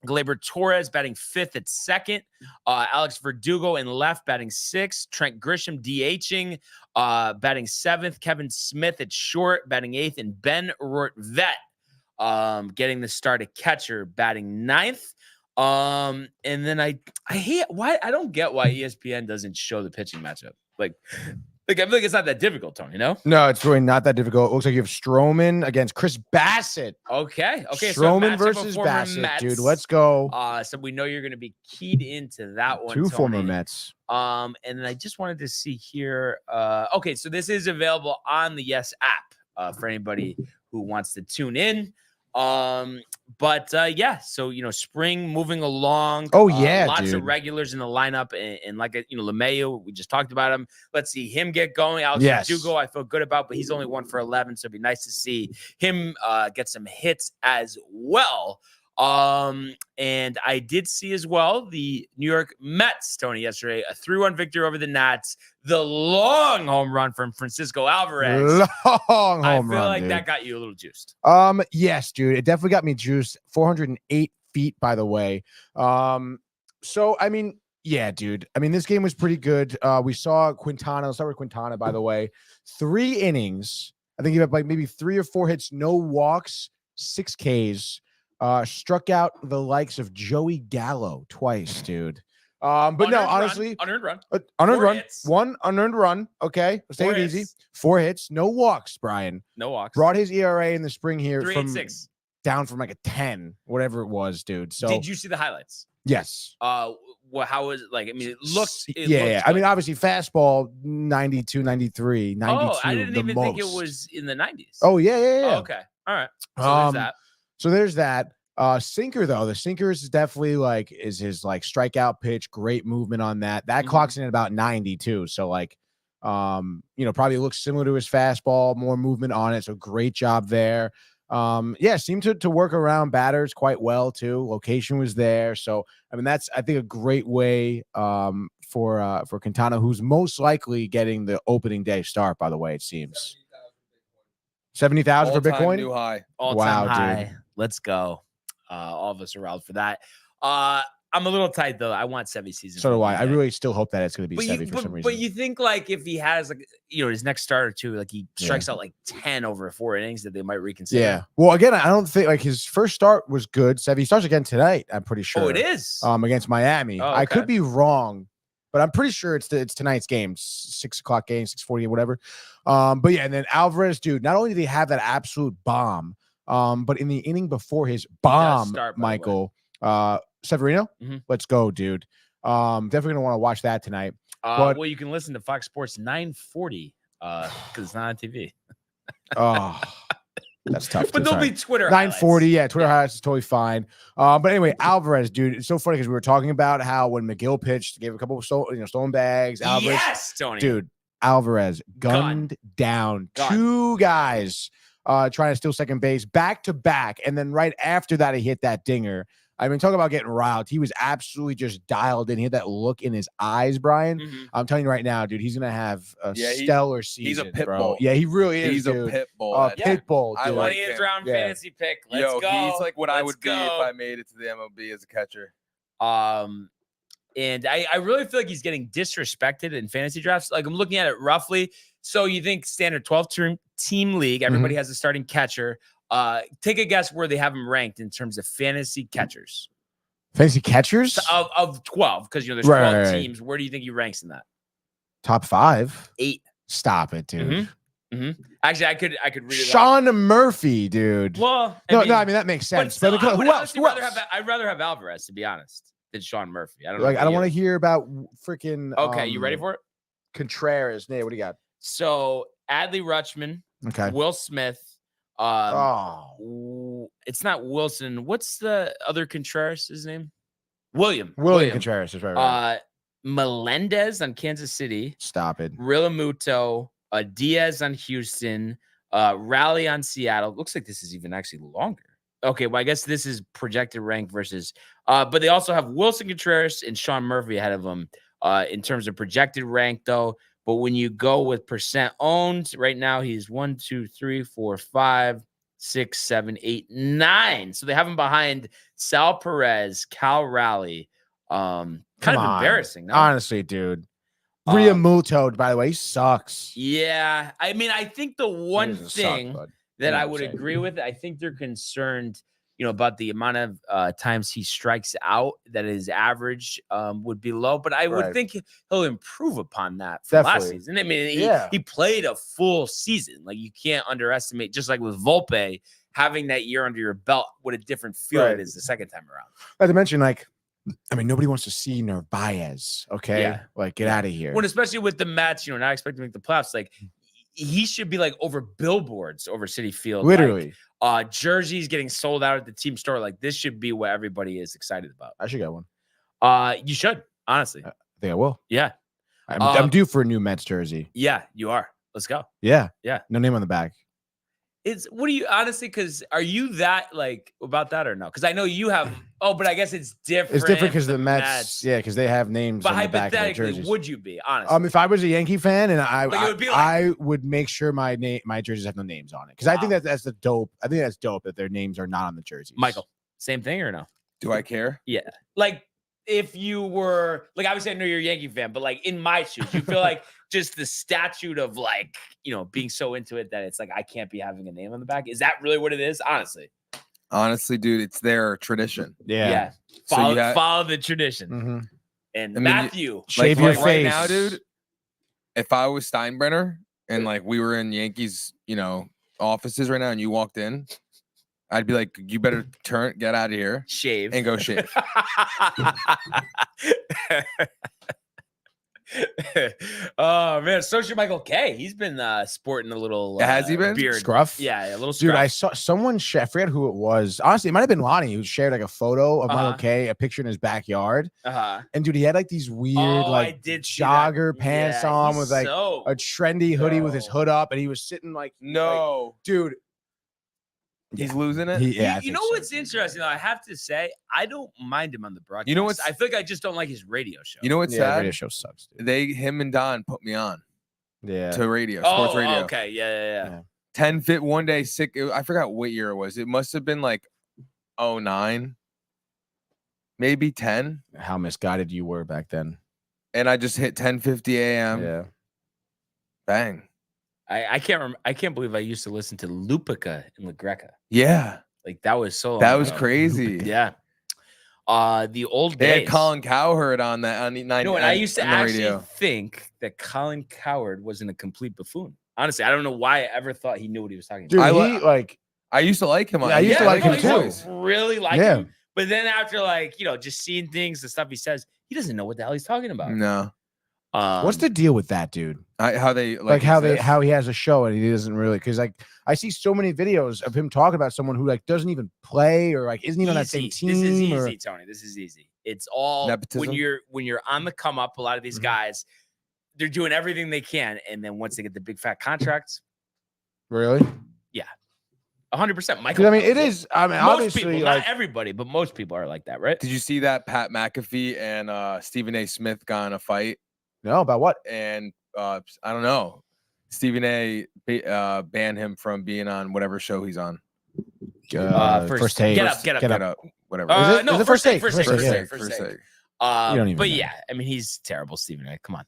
Gleyber Torres batting 5th at second, Alex Verdugo in left batting 6th, Trent Grisham DHing, batting 7th, Kevin Smith at short batting 8th, and Ben Rortvedt getting the start at catcher batting 9th. And then I hate why I don't get why ESPN doesn't show the pitching matchup. Like I feel like it's not that difficult, Tony, no? No, it's really not that difficult. It looks like you have Stroman against Chris Bassett. Okay. Stroman versus Bassett, Mets. Dude. Let's go. So we know you're going to be keyed into that one, 2 Tony. former Mets. And then I just wanted to see here. Okay, so this is available on the Yes app for anybody who wants to tune in. But so spring moving along. Lots of regulars in the lineup, and like LeMahieu, we just talked about him. Let's see him get going. Alex Verdugo, I feel good about, but he's only 1 for 11, so it'd be nice to see him get some hits as well. And I did see as well the New York Mets, Tony, yesterday, a 3-1 victory over the Nats. The long home run from Francisco Alvarez. I feel like that got you a little juiced. Yes, dude. It definitely got me juiced. 408 feet, by the way. So, I mean, yeah, dude. I mean, this game was pretty good. We saw Quintana. Let's start with Quintana, by the way. 3 innings. I think he had like maybe 3 or 4 hits, no walks, 6 Ks. Struck out the likes of Joey Gallo twice, dude. But no, honestly, unearned run. Unearned run. 1 unearned run. Okay, let's take it easy. 4 hits, no walks. Brian. No walks. Brought his ERA in the spring here 3.86 down from like a 10, whatever it was, dude. So did you see the highlights? Yes. How was it like? I mean, it looked. Yeah. I mean, obviously, fastball 92, 93, 92. Oh, I didn't even think it was in the 90s. Oh yeah. Oh, okay. All right. So there's that. So there's that. Sinker though, the sinker is definitely like is his like strikeout pitch. Great movement on that. That clocks in at about 90 too. So like, probably looks similar to his fastball, more movement on it. So great job there. Seemed to work around batters quite well too. Location was there. So I mean, that's I think a great way for Quintana, who's most likely getting the opening day start. By the way, it seems 70,000 for Bitcoin. New high. All-time high. Dude. Let's go. All of us are out for that. I'm a little tight though. I want Sevy season. So do I. I really still hope that it's going to be Sevy for some reason. But you think like if he has like his next start or two, like he strikes out like 10 over 4 innings, that they might reconsider. Yeah. Well, again, I don't think like his first start was good. Sevy starts again tonight. I'm pretty sure. Oh, it is. Against Miami. Okay. I could be wrong, but I'm pretty sure it's tonight's game, 6 o'clock game, 6:40 or whatever. But yeah, and then Alvarez, dude. Not only did he have that absolute bomb, but in the inning before his bomb, Michael, Severino, let's go, dude. Definitely gonna want to watch that tonight. Well, you can listen to Fox Sports 940 because it's not on TV. Oh, that's tough. But there'll be Twitter 940. Yeah, Twitter highlights is totally fine. But anyway, Alvarez, dude, it's so funny because we were talking about how when McGill pitched, gave a couple of stolen bags. Alvarez, yes, Tony, dude, Alvarez gunned down 2 guys trying to steal second base back to back, and then right after that, he hit that dinger. I mean, talk about getting riled. He was absolutely just dialed in. He had that look in his eyes, Brian. I'm telling you right now, dude, he's going to have a stellar season. He's a pit bro. bull. Yeah, he really is. He's dude. a pit bull. Pit bull. I like 20th round fantasy pick. Let's go. He's like what I would be if I made it to the MLB as a catcher. And I really feel like he's getting disrespected in fantasy drafts. Like I'm looking at it roughly. So you think standard 12-team league, everybody has a starting catcher. Take a guess where they have him ranked in terms of fantasy catchers. Fantasy catchers? Of 12, because there's 12 teams. Where do you think he ranks in that? Top 5? 8. Stop it, dude. Actually, I could read it. Sean Murphy, dude. Well, I mean that makes sense. But still, who else? I'd rather have Alvarez, to be honest, than Sean Murphy. I don't know. I don't want to hear about freaking. Okay, you ready for it? Contreras. Nate, what do you got? So Adley Rutschman. Okay. Will Smith. It's not Wilson. What's the other Contreras' name? William Contreras is right. Melendez on Kansas City. Stop it. Realmuto. Diaz on Houston. Raleigh on Seattle. Looks like this is even actually longer. Okay, well, I guess this is projected rank versus. But they also have Wilson Contreras and Sean Murphy ahead of them in terms of projected rank, though. But when you go with percent owned, right now he's 1, 2, 3, 4, 5, 6, 7, 8, 9. So they have him behind Sal Perez, Cal Raleigh. Kind of embarrassing, no? Honestly, dude. Realmuto, by the way, he sucks. Yeah, I mean, I think the one thing that I would agree with, I think they're concerned, about the amount of times he strikes out, that his average would be low. But I would think he'll improve upon that from last season. I mean, he played a full season. Like, you can't underestimate, just like with Volpe, having that year under your belt, what a different feel it is the second time around. Not to mention, nobody wants to see Narvaez. Okay, get out of here. Well, especially with the Mets, not expecting to make the playoffs. Like, he should be over billboards over Citi Field. Literally. Jerseys getting sold out at the team store. Like, this should be what everybody is excited about. I should get one. You should, honestly. I think I will. Yeah. I'm due for a new Mets jersey. Yeah, you are. Let's go. Yeah. Yeah. No name on the back. What do you honestly? Because are you that about that or no? Because I know you have. Oh, but I guess it's different. It's different because the Mets. Yeah, because they have names. But on the back of their hypothetically, jerseys. would you be honestly? If I was a Yankee fan and I would make sure my jerseys have no names on it because I think that's the dope. I think that's dope that their names are not on the jerseys. Michael, same thing or no? Do I care? Yeah, if you were obviously I know you're a Yankee fan, but in my shoes, you feel just the statute of being so into it that it's I can't be having a name on the back. Is that really what it is? Honestly, dude, it's their tradition. Yeah. Follow the tradition. Mm-hmm. And Matthew, shave your face right now, dude. If I was Steinbrenner and we were in Yankees, offices right now, and you walked in, I'd be like, you better get out of here, shave, and go shave. Oh man, Social Michael K. He's been sporting a little. Has he been? Beard Scruff? Yeah, a little scruff. Dude, I saw someone I forget who it was. Honestly, it might have been Lonnie who shared like a photo of Michael K, a picture in his backyard. And dude, he had like these weird like jogger pants on with like a trendy hoodie with his hood up, and he was sitting like dude. He's losing it. You know what's interesting though? I have to say, I don't mind him on the broadcast. You know what's? I feel like I just don't like his radio show. You know what's sad? Radio show sucks. Dude. Him and Don put me on. Yeah. To radio, sports radio. Okay, yeah. 10 fit one day sick. I forgot what year it was. It must have been like 09, maybe 10. How misguided you were back then. And I just hit 10:50 a.m. Yeah. Bang. I can't believe I used to listen to Lupica and La Greca. Yeah. Like that was so. That was crazy. Yeah. The old days. They had Colin Cowherd on that on the 90s. No, and I used to actually think that Colin Cowherd wasn't a complete buffoon. Honestly, I don't know why I ever thought he knew what he was talking about. Dude, I used to like him. I used to like him too. Really like him. But then after just seeing things, the stuff he says, he doesn't know what the hell he's talking about. No. What's the deal with that, dude? How they how he has a show and he doesn't really, because like I see so many videos of him talking about someone who like doesn't even play or like isn't even on that same team. This is easy, Tony. This is easy. It's all nepotism? when you're on the come up. A lot of these guys, they're doing everything they can, and then once they get the big fat contracts, really, 100%. Michael, I mean, it is. I mean, most obviously, people, like, not everybody, but most people are like that, right? Did you see that Pat McAfee and Stephen A. Smith got in a fight? No, about what? And I don't know. Stephen A. Banned him from being on whatever show he's on. First take. Get up. Whatever. Is it first take? First take. But even yeah, I mean, he's terrible, Stephen A. Come on.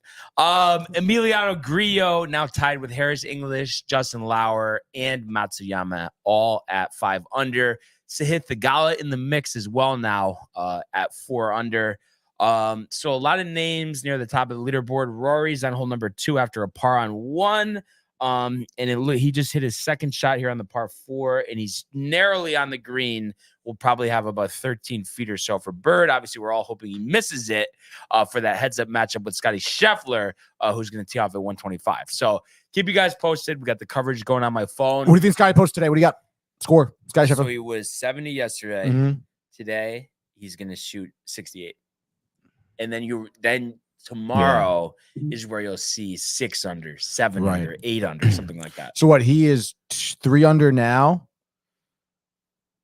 Emiliano Grillo now tied with Harris English, Justin Lauer, and Matsuyama, all at 5 under. Sahith Theegala in the mix as well now at 4 under. So a lot of names near the top of the leaderboard. Rory's on hole number 2 after a par on 1. And he just hit his second shot here on the par 4, and he's narrowly on the green. We'll probably have about 13 feet or so for Bird. Obviously, we're all hoping he misses it for that heads-up matchup with Scotty Scheffler, who's going to tee off at 125. So keep you guys posted. We got the coverage going on my phone. What do you think Scotty posted today? What do you got? Score. Scotty Scheffler. So he was 70 yesterday. Today, he's going to shoot 68. And then tomorrow is where you'll see 6 under, 7 under, 8 under, something like that. So what? He is 3 under now.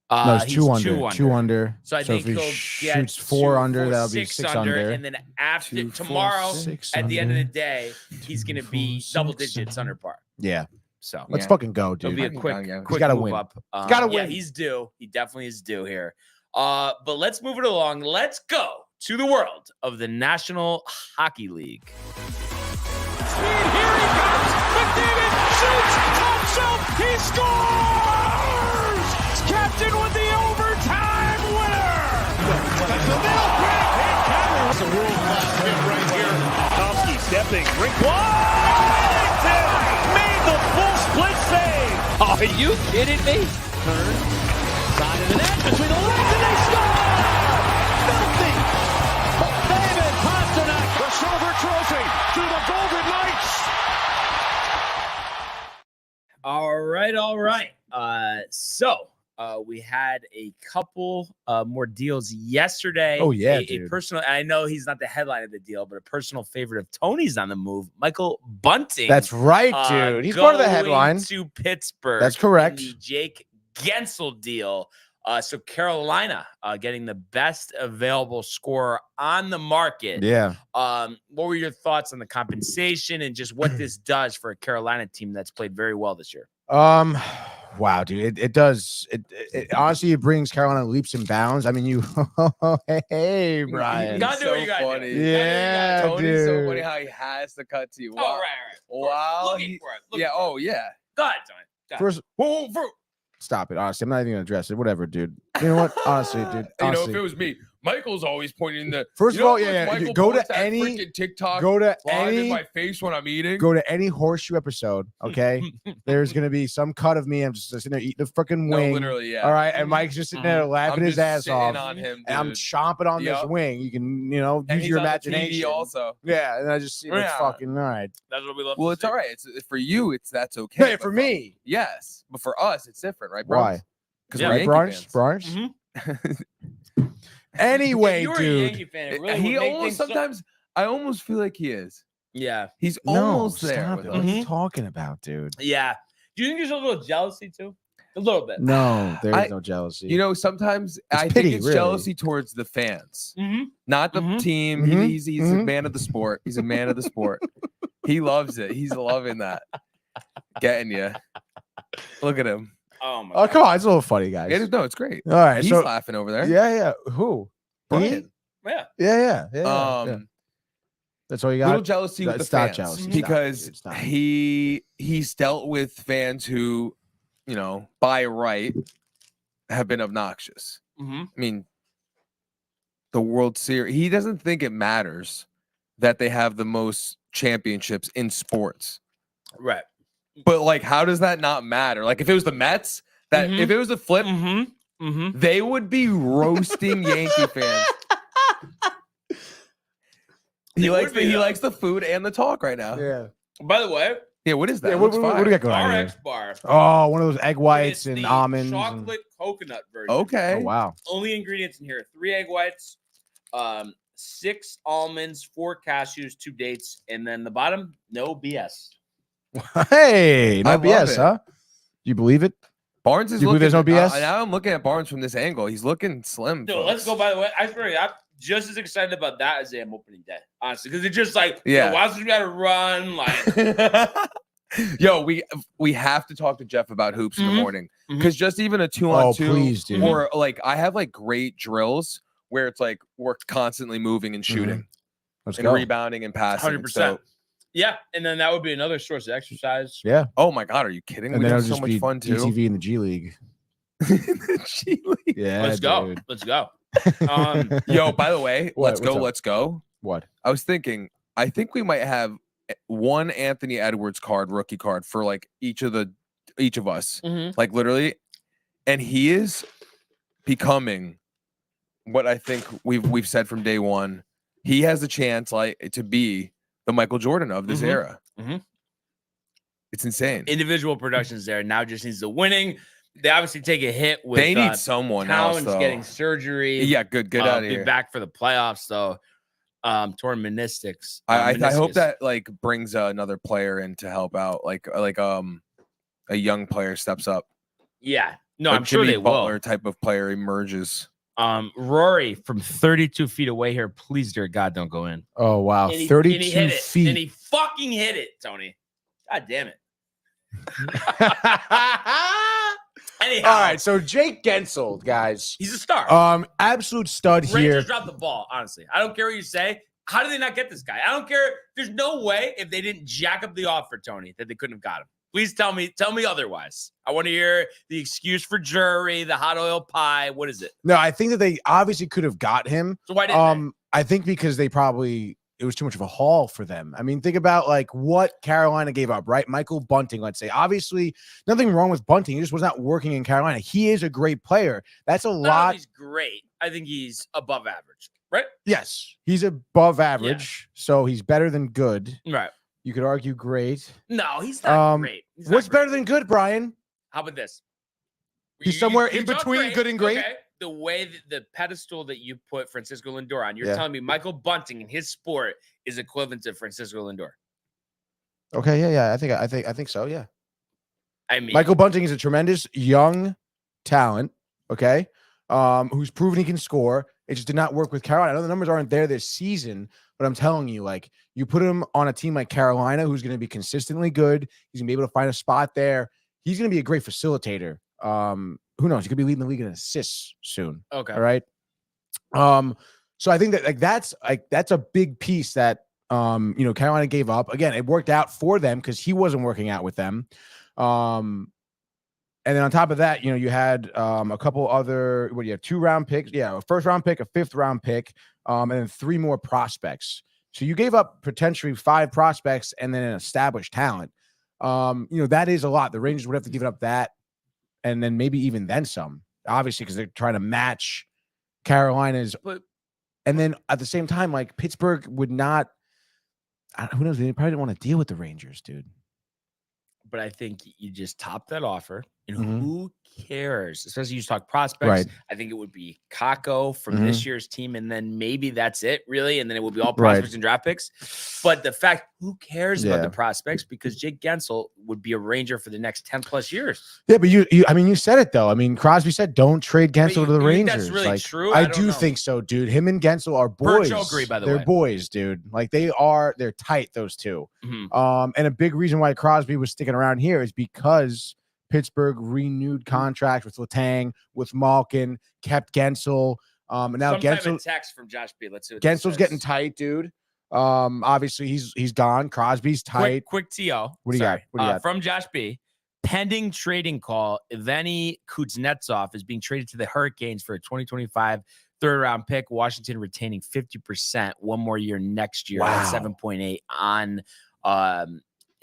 No, it's 2 under. 2 under. So I think if he shoots 4 under, that'll be 6 under. And then after tomorrow, at the end of the day, he's going to be double digits under par. Yeah. So let's fucking go, dude. It'll be a quick gotta move win. up. Gotta win. Yeah, he's due. He definitely is due here. But let's move it along. Let's go to the world of the National Hockey League. Here he comes. McDavid shoots himself. He scores! Captain with the overtime winner. That's the middle. That's a world-class hit right here. Tomsky stepping. Rink Washington made the full split save. Are you kidding me? Turn. Side of the net between the legs and they score! Filthy! David Pasternak, the silver trophy to the Golden Knights. All right. So we had a couple more deals yesterday. Oh, yeah, a personal. I know he's not the headline of the deal, but a personal favorite of Tony's on the move. Michael Bunting. That's right, dude. He's part of the headline. To Pittsburgh. That's correct. The Jake Guentzel deal. So Carolina getting the best available scorer on the market. Yeah. What were your thoughts on the compensation and just what this does for a Carolina team that's played very well this year? Wow, dude. It does. It honestly, it brings Carolina leaps and bounds. I mean, hey, Brian. Gotta do what you gotta do. Yeah, Tony's so dude. funny how he has to cut to you. Oh, right. Wow. Looking for it. Yeah. Oh, yeah. Go ahead, Tony. First, stop it. Honestly, I'm not even gonna address it. Whatever, dude. You know what? Honestly, dude. You know, Honestly. if it was me, Michael's always pointing the. First you of know all, how much yeah. Michael Go posts to that any freaking TikTok. Go to live in any. my face when I'm eating. Go to any horseshoe episode. Okay, there's gonna be some cut of me. I'm just sitting there eating a freaking No, wing. literally, yeah. All right, and Mike's just sitting there laughing I'm his just ass sitting off. on him, And I'm dude. chomping on this Yep. wing. You can, And use he's your on the TV imagination. also. Yeah, and I just see like Yeah. fucking all right. That's what we love. Well, to it's see. all right. It's for you. That's okay. Hey, but for me. yes, but for us, it's different, right, bro? Why? Because Yeah. we're Right, Yankee Bronx? fans. Bronx? If Anyway, you were a dude. Yankee fan, it really He would make almost things so- sometimes. I almost feel like he is. Yeah, He's No, almost there. stop With it. us. What are you talking about, dude? yeah. Do you think there's a little jealousy too? A little bit. No, there's I- no jealousy. You know, sometimes I pity, think it's really. jealousy towards the fans, Mm-hmm. not the Mhm. team. Mhm. He's a Mhm. man of the sport. He's a man of the sport. He loves it. He's loving that. Getting you. Look at him. Oh my. Oh, God. come on. It's a little funny, guys. No, it's great. All right. He's So, laughing over there. yeah. Who? Brian. Yeah. Yeah. That's all you got? Little jealousy with the It's not fans jealousy. It's not, because dude. It's not. he's dealt with fans who, by right, have been obnoxious. Mm-hmm. I mean, the World Series. He doesn't think it matters that they have the most championships in sports. Right. But like, how does that not matter? Like, if it was the Mets, Mhm. if it was a flip, Mm-hmm. Mm-hmm. they would be roasting Yankee fans. He likes the food and the talk right now. Yeah. By the way, Yeah, what is that? Yeah, It what looks do you fire. got going on here? RX bar. Oh, one of those egg whites It's and the almonds. chocolate coconut version. Okay. Oh, wow. Only ingredients in here: 3 egg whites, 6 almonds, 4 cashews, 2 dates, and then the bottom, no BS. Hey, no I love BS, it. huh? You believe it? Barnes is You looking. believe there's no BS? Now I'm looking at Barnes from this angle. He's looking slim. No, let's go. By the way, I swear, I'm just as excited about that as I am opening day, honestly, because it's just like, Yeah. why else we got to run? Like, Yo, we have to talk to Jeff about hoops in the Mhm. morning because just even a 2-on-2, please, dude. or like I have like great drills where it's like we're constantly moving and shooting Let's and go. rebounding and passing. 100%. Yeah, and then that would be another source of exercise. Yeah. Oh my god, are you kidding? And We then have it'll so just much be fun too. ETV in the G League. The G League. Yeah. Let's go. dude. Let's go. Um, Yo, by the way, What? let's What's go. up? Let's go. What? I was thinking, I think we might have one Anthony Edwards card, rookie card for like each of us, mhm. like literally, and he is becoming what I think we've said from day one. He has a chance like to be the Michael Jordan of this Mhm. era. Mhm. It's insane. Individual productions there now just needs the winning. They obviously take a hit with They need someone else Towns though. getting surgery. Yeah, good. Get out of Be here. back for the playoffs though. Torn meniscus. I hope meniscus. that like brings another player in to help out, like a young player steps up. Yeah. No, A I'm sure Jimmy they Butler type of player emerges. will. Rory from 32 feet away here. Please, dear God, don't go in. Oh, wow. And he 32 hit it. feet. And he fucking hit it, Tony. God damn it. Anyhow, All right. So Jake Guentzel, guys. he's a star. Absolute stud here. Rangers dropped the ball, honestly. I don't care what you say. How did they not get this guy? I don't care. There's no way if they didn't jack up the offer, Tony, that they couldn't have got him. Please tell me otherwise. I want to hear the excuse for jury, the hot oil pie. What is it? No, I think that they obviously could have got him. So why didn't I think because it was too much of a haul for them. I mean, think about like what Carolina gave up, right? Michael Bunting, let's say. Obviously, nothing wrong with Bunting. He just was not working in Carolina. He is a great player. That's a they? lot. He's great. I think he's above average, right? Yes, he's above average, so he's better than good. Right. You could argue great. No, he's not great. He's not What's great. better than good, Brian? How about this? He's somewhere in talk between good and great. Okay. The way that the pedestal that you put Francisco Lindor on, you're Yeah. telling me Michael Bunting in his sport is equivalent to Francisco Lindor. Okay, yeah. I think so. Yeah. I mean, Michael Bunting is a tremendous young talent, okay, who's proven he can score. It just did not work with Carolina. I know the numbers aren't there this season, but I'm telling you, like, you put him on a team like Carolina, who's going to be consistently good. He's going to be able to find a spot there. He's going to be a great facilitator. Who knows? He could be leading the league in assists soon. okay. All right. So I think that that's a big piece that Carolina gave up. Again, it worked out for them because he wasn't working out with them. And And then on top of that, you had a couple other, what do you have, 2-round picks? Yeah, a 1st-round pick, a 5th-round pick, and then 3 more prospects. So you gave up potentially 5 prospects and then an established talent. That is a lot. The Rangers would have to give up that and then maybe even then some, obviously, because they're trying to match Carolina's. And then at the same time, like Pittsburgh would not, who knows? They probably didn't want to deal with the Rangers, dude. But I think you just top that offer, and Mhm. who cares? Especially you talk prospects. Right. I think it would be Kako from this year's team, and then maybe that's it, really. And then it would be all prospects and draft picks. But the fact, who cares about the prospects? Because Jake Guentzel would be a Ranger for the next 10 plus years. Yeah, but you said it though. I mean, Crosby said, "Don't trade Guentzel to the Rangers." That's really true. I do think so, dude. Him and Guentzel are boys. Birch agree, by the way. They're boys, dude. Like they're tight, those two. And a big reason why Crosby was sticking around here is because Pittsburgh renewed contracts with Letang, with Malkin, kept Guentzel. And now Guentzel. Text from Josh B. Let's see what Gensel's getting tight, dude. Obviously he's gone. Crosby's tight. Quick TO. What do you got? What do you got? From Josh B. Pending trading call, Evgeny Kuznetsov is being traded to the Hurricanes for a 2025 3rd-round pick. Washington retaining 50%, 1 more year next year at 7.8 on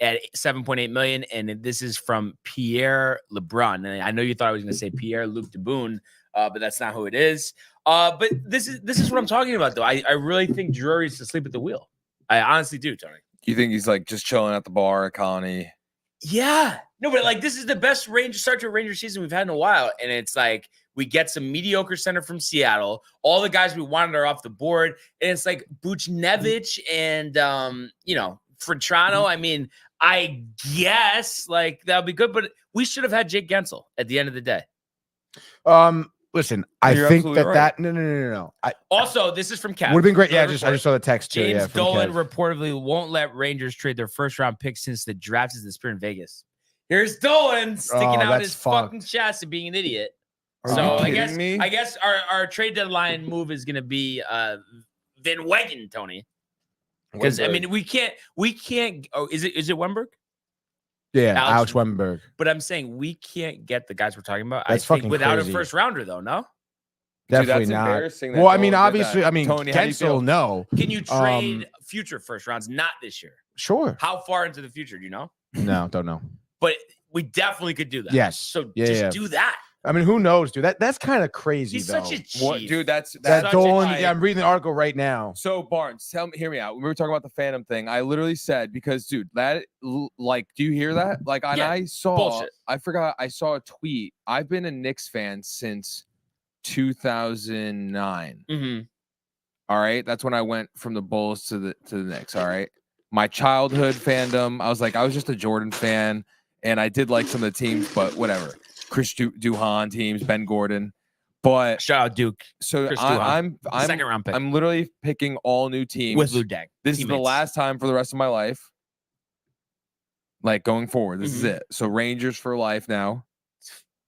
at 7.8 million. And this is from Pierre LeBrun. And I know you thought I was going to say Pierre-Luc Dubois, but that's not who it is. But this is what I'm talking about, though. I really think Drury's asleep at the wheel. I honestly do, Tony. You think he's like just chilling at the bar at Colony? Yeah. No, but like this is the best start to a Ranger season we've had in a while. And it's like we get some mediocre center from Seattle. All the guys we wanted are off the board. And it's like Buchnevich and Frantrano. I mean, I guess like that'll be good, but we should have had Jake Guentzel at the end of the day. Listen, I think that no. Also, this is from Kev. Would have been great. Yeah, I just saw the text too. James Dolan reportedly won't let Rangers trade their 1st-round pick since the draft is this year in Vegas. Here's Dolan sticking out his fucking chest and being an idiot. So I guess our trade deadline move is going to be Van Wegen, Tony. Because I mean, we can't. Oh, is it Wemberg? Yeah, Alex Wemberg. But I'm saying we can't get the guys we're talking about. That's I think fucking without crazy. a 1st-rounder, though. No, definitely not. Well, I mean, obviously, Guentzel, no. Can you trade future 1st rounds? Not this year. Sure. How far into the future do you know? No, don't know. But we definitely could do that. Yes. So just do that. I mean, who knows, dude? That's kind of crazy. He's though. such a chief. What, dude? That's Dolan. Yeah, I'm reading the article right now. So Barnes, hear me out. We were talking about the Phantom thing. I literally said because, dude, that like, do you hear that? Like, and I saw. Bullshit. I forgot. I saw a tweet. I've been a Knicks fan since 2009. All right, that's when I went from the Bulls to the Knicks. All right, my childhood fandom. I was just a Jordan fan, and I did like some of the teams, but whatever. Chris Duhon teams, Ben Gordon, but shout out Duke. So Chris I'm 2nd-round pick. I'm literally picking all new teams with Lou Deng. This is the last time for the rest of my life. Like going forward, this is it. So Rangers for life now.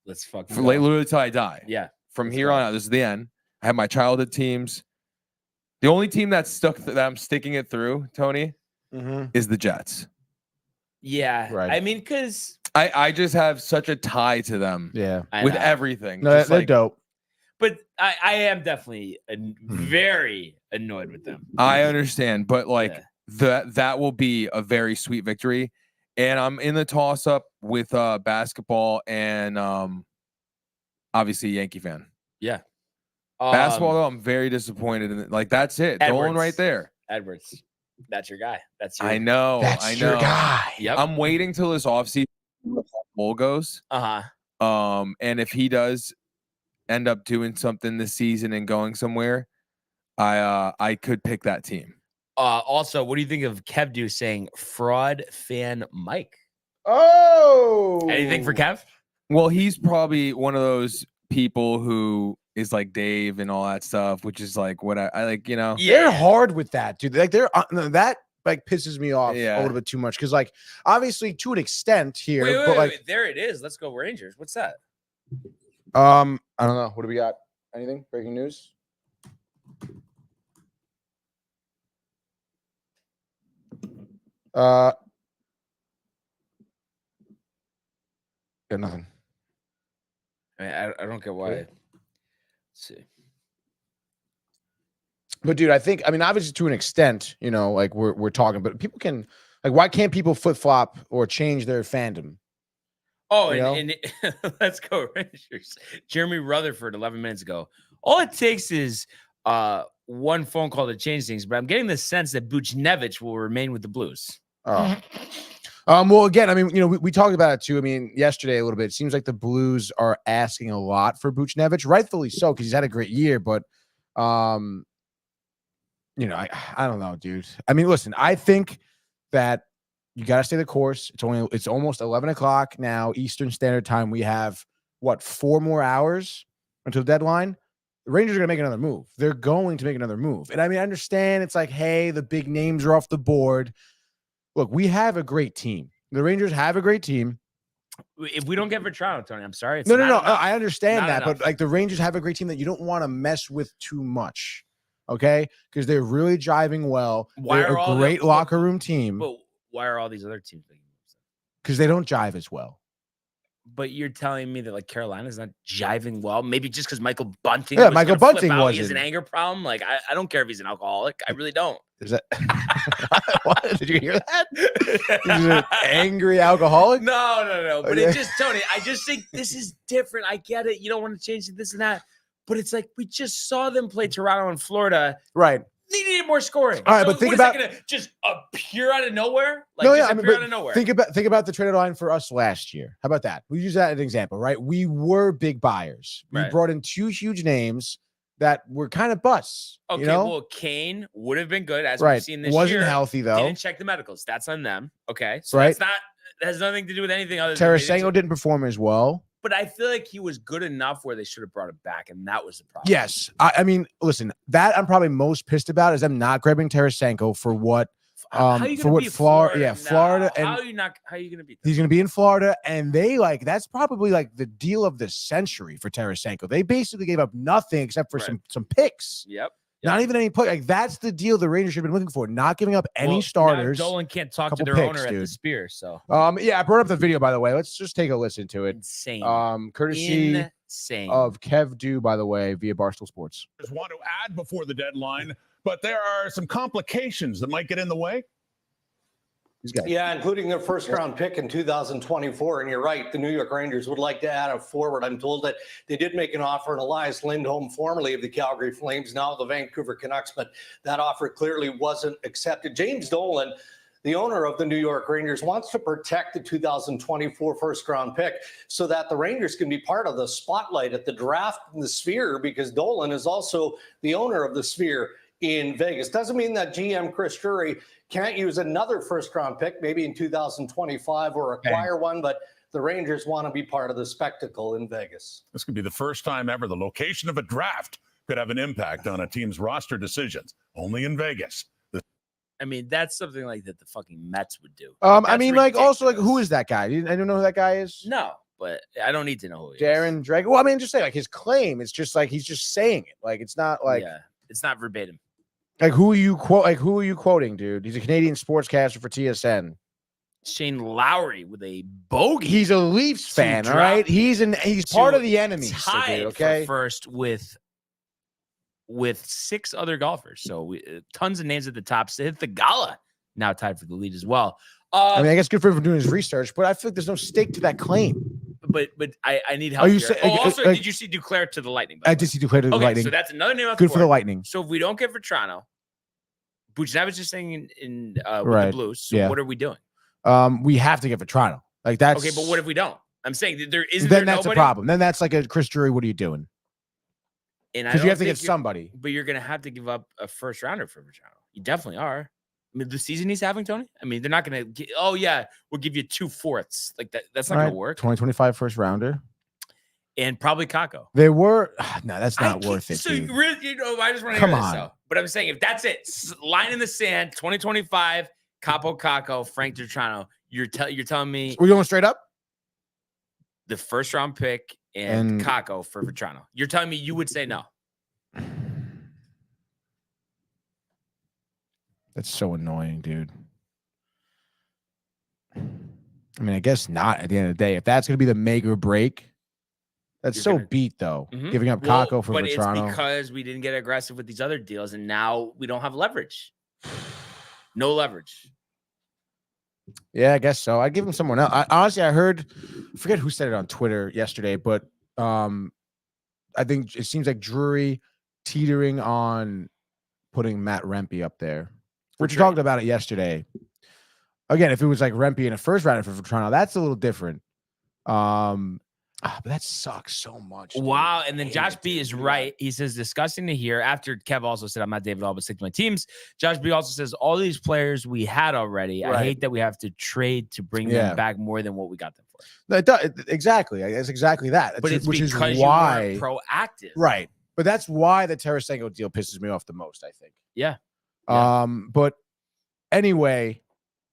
Let's fucking literally till I die. Yeah. From here on out, this is the end. I have my childhood teams. The only team that's stuck that I'm sticking it through, Tony, is the Jets. Yeah, right. I mean, because I just have such a tie to them. Yeah, with everything. No, they're dope. But I am definitely very annoyed with them. I understand, but like that will be a very sweet victory. And I'm in the toss up with basketball and obviously Yankee fan. Yeah. Basketball though, I'm very disappointed in it. Like that's it. Dolan right there. Edwards. That's your guy. That's your I know. That's your guy. Yep. I'm waiting till this offseason Bull goes. And if he does end up doing something this season and going somewhere, I could pick that team. Also, what do you think of Kev saying fraud fan Mike? Oh, anything for Kev? Well, he's probably one of those people who is like Dave and all that stuff, which is like what I like, Yeah, they're hard with that, dude. Like that like pisses me off a little bit too much because like obviously to an extent here, wait, there it is. Let's go Rangers. What's that? I don't know. What do we got? Anything? Breaking news? Got nothing. I mean, I don't get why. Let's see. But dude, I mean, obviously to an extent, you know, like we're talking, but people can like, why can't people flip flop or change their fandom? Oh, and let's go Rangers. Jeremy Rutherford 11 minutes ago. All it takes is one phone call to change things, but I'm getting the sense that Buchnevich will remain with the Blues. Oh. Well, again, I mean, you know, we talked about it too. I mean, yesterday a little bit. It seems like the Blues are asking a lot for Buchnevich, rightfully so, because he's had a great year. But, you know, I don't know, dude. I mean, listen, I think that you got to stay the course. It's almost 11 o'clock now, Eastern Standard Time. We have what, 4 more hours until the deadline. The Rangers are going to make another move. They're going to make another move. And I mean, I understand it's like, hey, the big names are off the board. Look, we have a great team. The Rangers have a great team. If we don't get Vetrano, Tony, I'm sorry. No. I understand that, but like the Rangers have a great team that you don't want to mess with too much, okay? Because they're really jiving well. They're a great locker room team. But why are all these other teams making moves? Because they don't jive as well. But you're telling me that like Carolina's not jiving well? Maybe just because Michael Bunting. Yeah, Michael Bunting wasn't. He has an anger problem. Like I don't care if he's an alcoholic. I really don't. Is that what? Did you hear that? He's an angry alcoholic? No. But it just, Tony, I just think this is different. I get it. You don't want to change this and that. But it's like we just saw them play Toronto and Florida. Right. They needed more scoring. All right, but think about gonna just appear out of nowhere. Like, no, yeah, appear out of nowhere. Think about the trade line for us last year. How about that? We use that as an example, right? We were big buyers. We brought in 2 huge names that were kind of busts. Okay, you know? Well, Kane would have been good as we've seen this year. Wasn't healthy though. Didn't check the medicals. That's on them. Okay, so right. that has nothing to do with anything other. Tarasenko didn't perform as well. But I feel like he was good enough where they should have brought him back, and that was the problem. Yes, I mean, listen, that I'm probably most pissed about is them not grabbing Tarasenko for what Florida. Yeah, Florida. And how are you going to beat them? He's going to be in Florida, and that's probably like the deal of the century for Tarasenko. They basically gave up nothing except for some picks. Yep. Not even any play. Like that's the deal the Rangers have been looking for. Not giving up any starters. Dolan can't talk to their owner at the Spear. So yeah, I brought up the video, by the way. Let's just take a listen to it. Insane. Courtesy of Kev Dew, by the way, via Barstool Sports. Just want to add before the deadline, but there are some complications that might get in the way. Yeah, including their first round pick in 2024. And you're right, the New York Rangers would like to add a forward. I'm told that they did make an offer on Elias Lindholm, formerly of the Calgary Flames, now the Vancouver Canucks, but that offer clearly wasn't accepted. James Dolan, the owner of the New York Rangers, wants to protect the 2024 first round pick so that the Rangers can be part of the spotlight at the draft in the Sphere, because Dolan is also the owner of the Sphere in Vegas. Doesn't mean that GM Chris Drury can't use another first-round pick, maybe in 2025 or acquire one, but the Rangers want to be part of the spectacle in Vegas. This could be the first time ever the location of a draft could have an impact on a team's roster decisions. Only in Vegas. I mean, that's something like that the fucking Mets would do. I mean, like, also, like, who is that guy? I don't know who that guy is. No, but I don't need to know who he is. Darren Drake. Well, I mean, just say, like, his claim, it's just like he's just saying it. Like, it's not like it's not verbatim. Like, who are you quoting, dude? He's a Canadian sportscaster for TSN. Shane Lowry with a bogey. He's a Leafs fan, all right? He's part of the enemy. Tied okay, for first with 6 other golfers. So tons of names at the top. So hit the Gala now tied for the lead as well. I mean, I guess good for him for doing his research, but I feel like there's no stake to that claim. But I need help. Did you see Duclair to the Lightning? I did see Duclair to the Lightning. So that's another name. Good for the Lightning. So if we don't get Vetrano, Buchnevich is saying with the Blues. So what are we doing? We have to get Vetrano. Like that's okay. But what if we don't? I'm saying that there isn't. Then that's a problem. Then that's like a Chris Drury. What are you doing? Because you have to get somebody. But you're going to have to give up a first rounder for Vetrano. You definitely are. I mean, the season he's having, Tony. I mean, they're not going to. Oh yeah, we'll give you 2/4. Like that. That's not going to work. 2025 first rounder, and probably Kako. They were no, that's not worth it. So dude. I just want to hear this. So. But I'm saying if that's it, line in the sand, 2025, Kako, Frank Vetrano. You're telling me we're going straight up. The first round pick and Kako for Vetrano. You're telling me you would say no. That's so annoying, dude. I mean, I guess not at the end of the day. If that's going to be the make or break, That's so beat though. Mhm. Giving up Kako for Vetrano. It's because we didn't get aggressive with these other deals, and now we don't have leverage. No leverage. Yeah, I guess so. I'd give him someone else. Honestly, I forget who said it on Twitter yesterday, but I think it seems like Drury teetering on putting Matt Rempe up there. We talked about it yesterday. Again, if it was like Rempe in a first rounder for Vetrano, that's a little different. But that sucks so much. Dude. Wow. And then Josh B is right. He says, disgusting to hear. After Kev also said, I'm not David All, but stick to my teams. Josh B also says, all these players we had already. Right. I hate that we have to trade to bring them back more than what we got them for. No, it does, exactly. It's exactly that. But it's which is because why you weren't proactive. Right. But that's why the Tarasenko deal pisses me off the most, I think. Yeah. But anyway,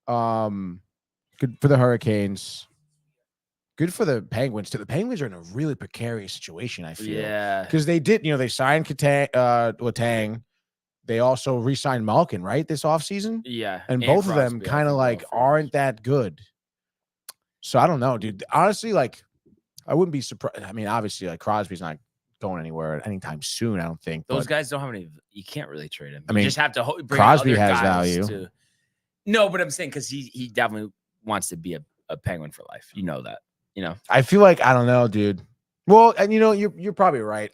good for the Hurricanes. Good for the Penguins too. The Penguins are in a really precarious situation, I feel. Yeah. Because they did, they signed Letang. They also re-signed Malkin, right, this offseason? Yeah. And both of them kind of like aren't that good. So I don't know, dude. Honestly, like, I wouldn't be surprised. I mean, obviously, like, Crosby's not going anywhere anytime soon, I don't think. Those guys don't have any. You can't really trade him. I mean, you just have to bring Crosby other has guys value. No, but I'm saying because he definitely wants to be a Penguin for life. You know that. I feel like I don't know, dude. Well, and you're probably right.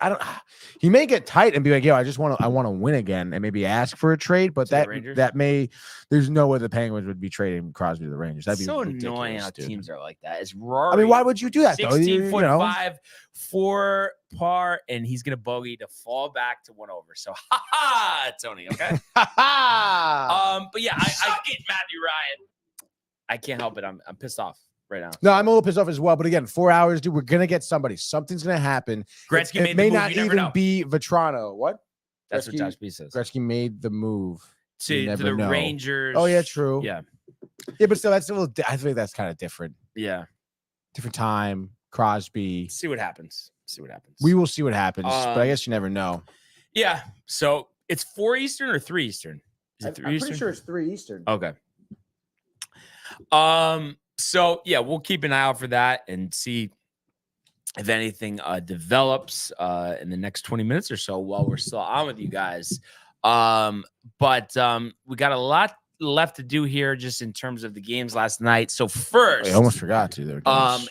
He may get tight and be like, yo, I want to win again and maybe ask for a trade, but there's no way the Penguins would be trading Crosby to the Rangers. That'd be so annoying how teams are like that. It's Rory. I mean, why would you do that though? 16.5 for par, and he's gonna bogey to fall back to 1 over. So Tony, okay. But yeah, I get Matthew Ryan. I can't help it. I'm pissed off right now. No, I'm a little pissed off as well. But again, 4 hours, dude. We're gonna get somebody. Something's gonna happen. Gretzky it may not even be Vetrano. What? That's what Josh B says. Gretzky made the move to the Rangers. Oh yeah, true. Yeah, but still, that's a little. I think that's kind of different. Yeah, different time. Crosby. See what happens. We will see what happens. But I guess you never know. Yeah. So it's 4 Eastern or 3 Eastern? Is it 3 I'm Eastern? pretty sure it's 3 Eastern. Okay. So yeah, we'll keep an eye out for that and see if anything develops in the next 20 minutes or so while we're still on with you guys. But we got a lot left to do here just in terms of the games last night. So first, I almost forgot to there.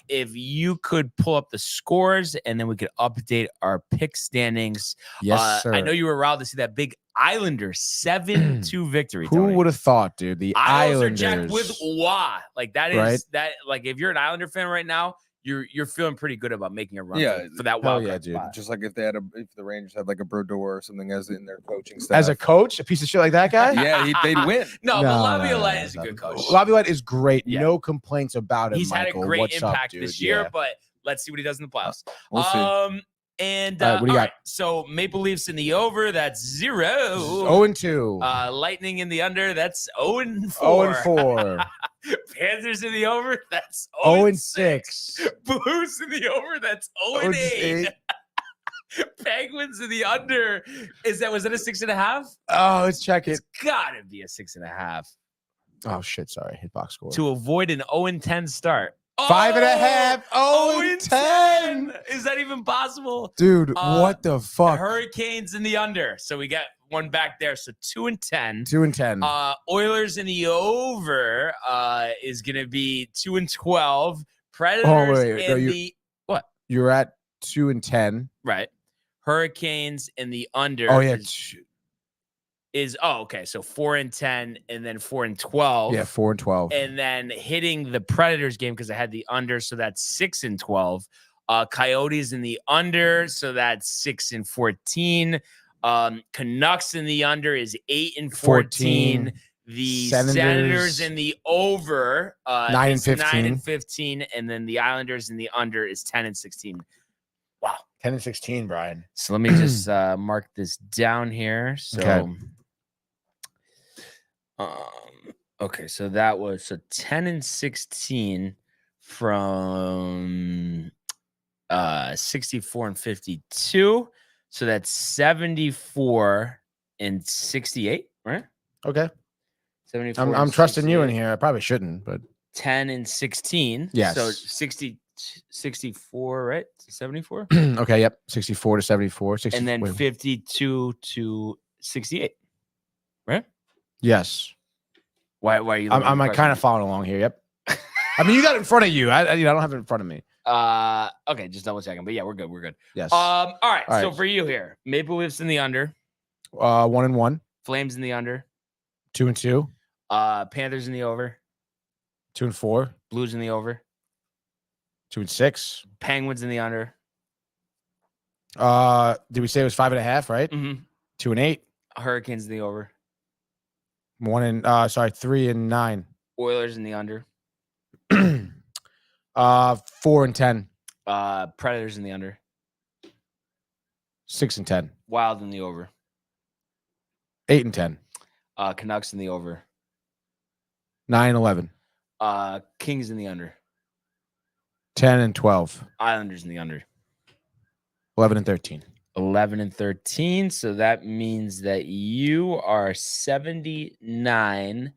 If you could pull up the scores and then we could update our pick standings. Yes, sir. I know you were around to see that big Islander 7-2 victory. Who would have thought, dude? The Islanders are jacked with wah. Like that is right? that. Like if you're an Islander fan right now, you're feeling pretty good about making a run for that wild card dude. spot. Just like if the Rangers had like a Brodeur or something as in their coaching staff. As a coach, a piece of shit like that guy? Yeah, they'd win. No, but Laviolette is a good coach. Laviolette is great. Yeah. No complaints about him. He's had a great impact this year, but let's see what he does in the playoffs. We'll see. And what do you got? Right, so Maple Leafs in the over, that's 0. 0-2. Lightning in the under, that's 0-4. 0-4. Panthers in the over, that's 0-6. Blues in the over, that's 0-8. Penguins in the under, was that a 6.5? Oh, let's check it. It's gotta be a 6.5. Oh shit! Sorry, hit box score to avoid an 0-10 start. 5.5. 0-10. Is that even possible? Dude, what the fuck? Hurricanes in the under. So we got one back there. So 2-10. 2-10. Oilers in the over is going to be 2-12. Predators what? You're at 2-10. Right. Hurricanes in the under. Oh, yeah. Okay. So 4-10 and then 4-12. Yeah, 4-12. And then hitting the Predators game because I had the under, so that's 6-12. Coyotes in the under, so that's 6-14. Canucks in the under is 8-14. The Senators in the over 9-15, and then the Islanders in the under is 10-16. Wow, 10-16, Brian. So let me just mark this down here. So. Okay. Okay, so that was 10-16 from 64 and 52. So that's 74 and 68, right? Okay. 74. I'm trusting you in here. I probably shouldn't, but 10 and 16. Yes. So 62 64, right? 74. Okay, yep. 64 to 74. 60, And then 52 to 68, right? Yes. Why are you? I'm kind of following along here. Yep. I mean, you got it in front of you. I don't have it in front of me. Okay, just double checking. But yeah, we're good. We're good. Yes. All right. So for you here, Maple Leafs in the under. 1-1. Flames in the under. 2-2. Panthers in the over. 2-4. Blues in the over. 2-6. Penguins in the under. Did we say it was 5.5? Right. 2-8. Hurricanes in the over. 3-9. Oilers in the under. 4-10. Predators in the under. 6-10. Wild in the over. 8-10. Canucks in the over. 9-11. Kings in the under. 10-12. Islanders in the under. 11-13. 11-13. So that means that you are 79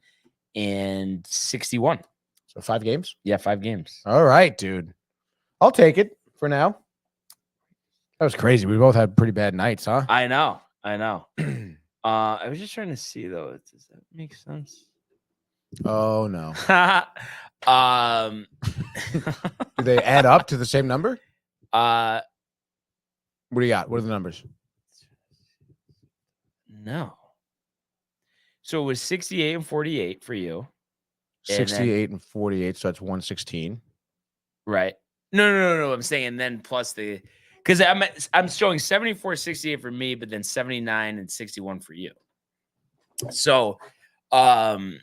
and 61. So 5 games? Yeah, 5 games. All right, dude. I'll take it for now. That was crazy. We both had pretty bad nights, huh? I know. I was just trying to see though. Does that make sense? Oh no. Do they add up to the same number? What do you got? What are the numbers? No. So it was 68 and 48 for you. 68 and 48, so that's 116. Right. No. I'm saying then plus because I'm showing 74, 68 for me, but then 79 and 61 for you. So I'm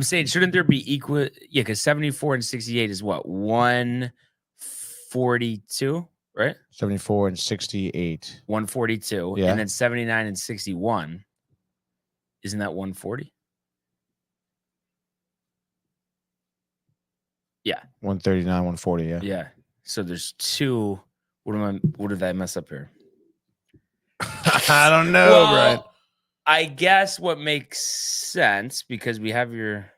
saying shouldn't there be equal? Yeah, because 74 and 68 is what? 142, right? 74 and 68. 142. Yeah. And then 79 and 61. Isn't that 140? Yeah. 139, 140, yeah. Yeah. So there's 2. What did I mess up here? I don't know, Brian. I guess what makes sense because we have your.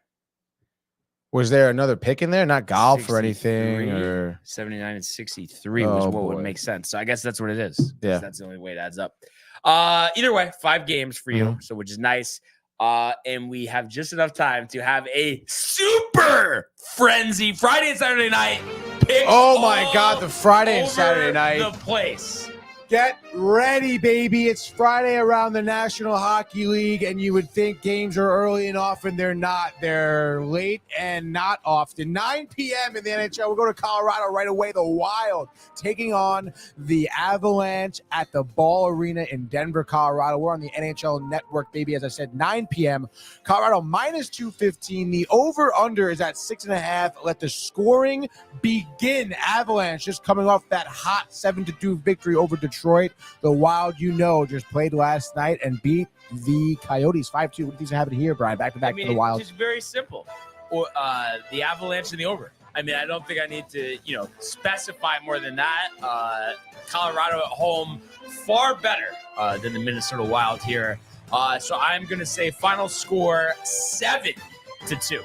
Was there another pick in there? Not golf or anything, or 79 and 63 was what would make sense. So I guess that's what it is. Yeah, that's the only way it adds up. Either way, 5 games for you, so which is nice. And we have just enough time to have a super frenzy Friday and Saturday night. Oh my God, the Friday and Saturday night. The place. Get ready, baby. It's Friday around the National Hockey League, and you would think games are early and often. They're not. They're late and not often. 9 p.m. in the NHL. We'll go to Colorado right away. The Wild taking on the Avalanche at the Ball Arena in Denver, Colorado. We're on the NHL Network, baby. As I said, 9 p.m. Colorado minus 215. The over-under is at 6.5. Let the scoring begin. Avalanche just coming off that hot 7-2 victory over Detroit. The Wild, just played last night and beat the Coyotes 5-2. What do you have it here, Brian? Back to back for the Wild. It's just very simple. Or the Avalanche and the over. I mean, I don't think I need to, specify more than that. Colorado at home, far better than the Minnesota Wild here. So I'm going to say final score 7-2.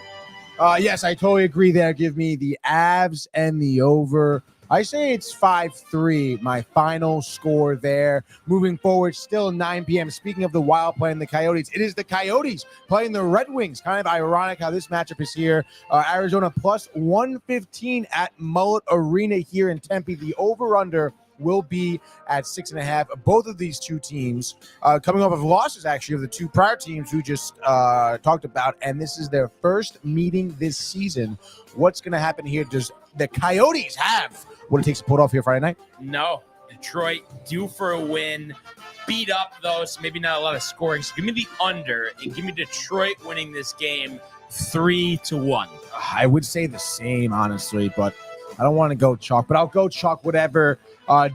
Yes, I totally agree there. Give me the Avs and the over. I say it's 5-3, my final score there. Moving forward, still 9 p.m. Speaking of the Wild playing the Coyotes, it is the Coyotes playing the Red Wings. Kind of ironic how this matchup is here. Arizona plus 115 at Mullet Arena here in Tempe. The over-under will be at 6.5. Both of these two teams coming off of losses, actually, of the two prior teams we just talked about, and this is their first meeting this season. What's going to happen here? Does the Coyotes have what it takes to pull it off here Friday night? No. Detroit due for a win. Beat up, though, so maybe not a lot of scoring. So give me the under and give me Detroit winning this game 3-1. I would say the same, honestly, but I don't want to go chalk, but I'll go chalk whatever.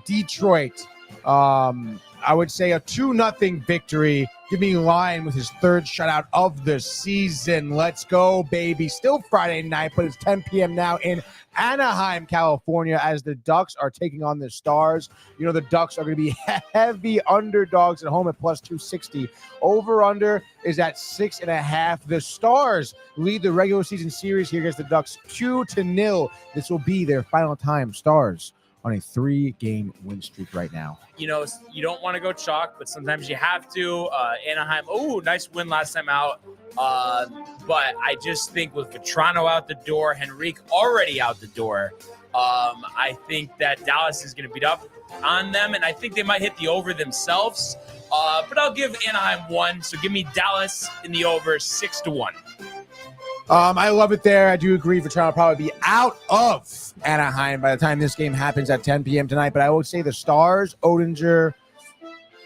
Detroit, I would say a 2-0 victory Give me Lion with his third shutout of the season. Let's go, baby. Still Friday night, but it's 10 p.m. now in Anaheim, California, as the Ducks are taking on the Stars. You know, the Ducks are going to be heavy underdogs at home at plus 260. Over-under is at 6.5. The Stars lead the regular season series here against the Ducks 2-0. This will be their final time. Stars on a 3-game win streak right now. You know, you don't want to go chalk, but sometimes you have to. Anaheim, nice win last time out. But I just think with Vetrano out the door, Henrique already out the door, I think that Dallas is going to beat up on them, and I think they might hit the over themselves. But I'll give Anaheim 1, so give me Dallas in the over 6-1. I love it there. I do agree Vetrano will probably be out of Anaheim by the time this game happens at 10 p.m. tonight. But I would say the Stars, Oettinger,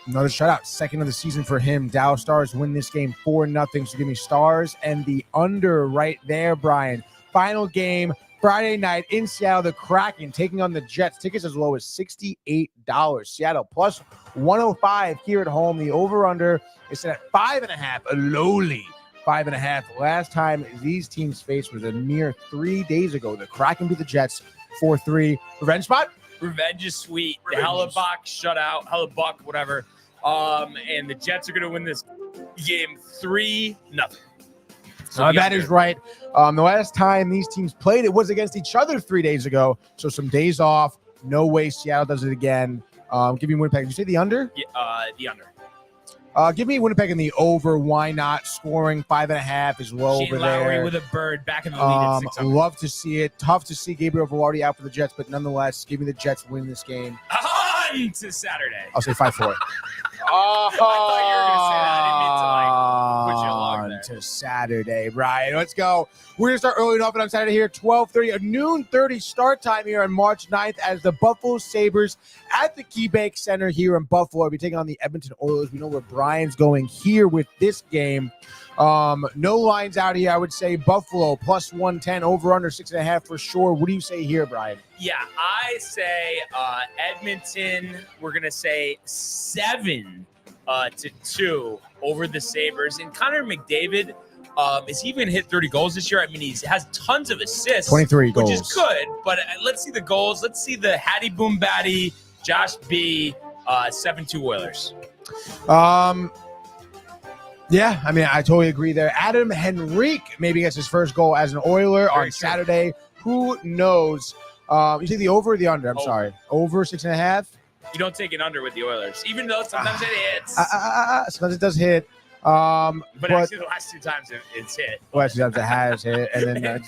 another shutout, second of the season for him. Dallas Stars win this game 4-0. So give me Stars and the under right there, Brian. Final game, Friday night in Seattle, the Kraken taking on the Jets. Tickets as low as $68. Seattle plus 105 here at home. The over-under is set at 5.5, a lowly 5.5. Last time these teams faced was a mere 3 days ago. The Kraken beat the Jets 4-3. Revenge spot? Revenge is sweet. The Hellebuck shutout, Hellebuck, whatever. And the Jets are going to win this game 3-0. So that is right. The last time these teams played, it was against each other 3 days ago. So some days off. No way Seattle does it again. Give me Winnipeg. Did you say the under? Yeah, the under. Give me Winnipeg in the over. Why not? Scoring 5.5 is low Shane over Lowry there. with a bird back in the lead at 600. Love to see it. Tough to see Gabriel Velarde out for the Jets, but nonetheless, give me the Jets win this game. On to Saturday. I'll say 5-4. I thought you were going to say that. I didn't mean to put you along there. To Saturday, Brian. Let's go. We're going to start early enough on Saturday here, 12:30, a noon 30 start time here on March 9th as the Buffalo Sabres at the KeyBank Center here in Buffalo will be taking on the Edmonton Oilers. We know where Brian's going here with this game. No lines out here. I would say Buffalo plus 110, over under 6.5 for sure. What do you say here, Brian? Yeah, I say Edmonton, we're going to say 7-2 over the Sabres. And Connor McDavid, is he even hit 30 goals this year? I mean, he has tons of assists. 23 goals. Which is good, but let's see the goals. Let's see the Hattie Boom Batty, Josh B, 7-2 Oilers. Yeah, I mean, I totally agree there. Adam Henrique maybe gets his first goal as an Oiler on Saturday. Who knows? You say the over or the under? I'm sorry. Over 6.5? You don't take an under with the Oilers, even though sometimes it hits. Sometimes it does hit. But actually, the last 2 times it's hit. Last 2 times it has hit, and then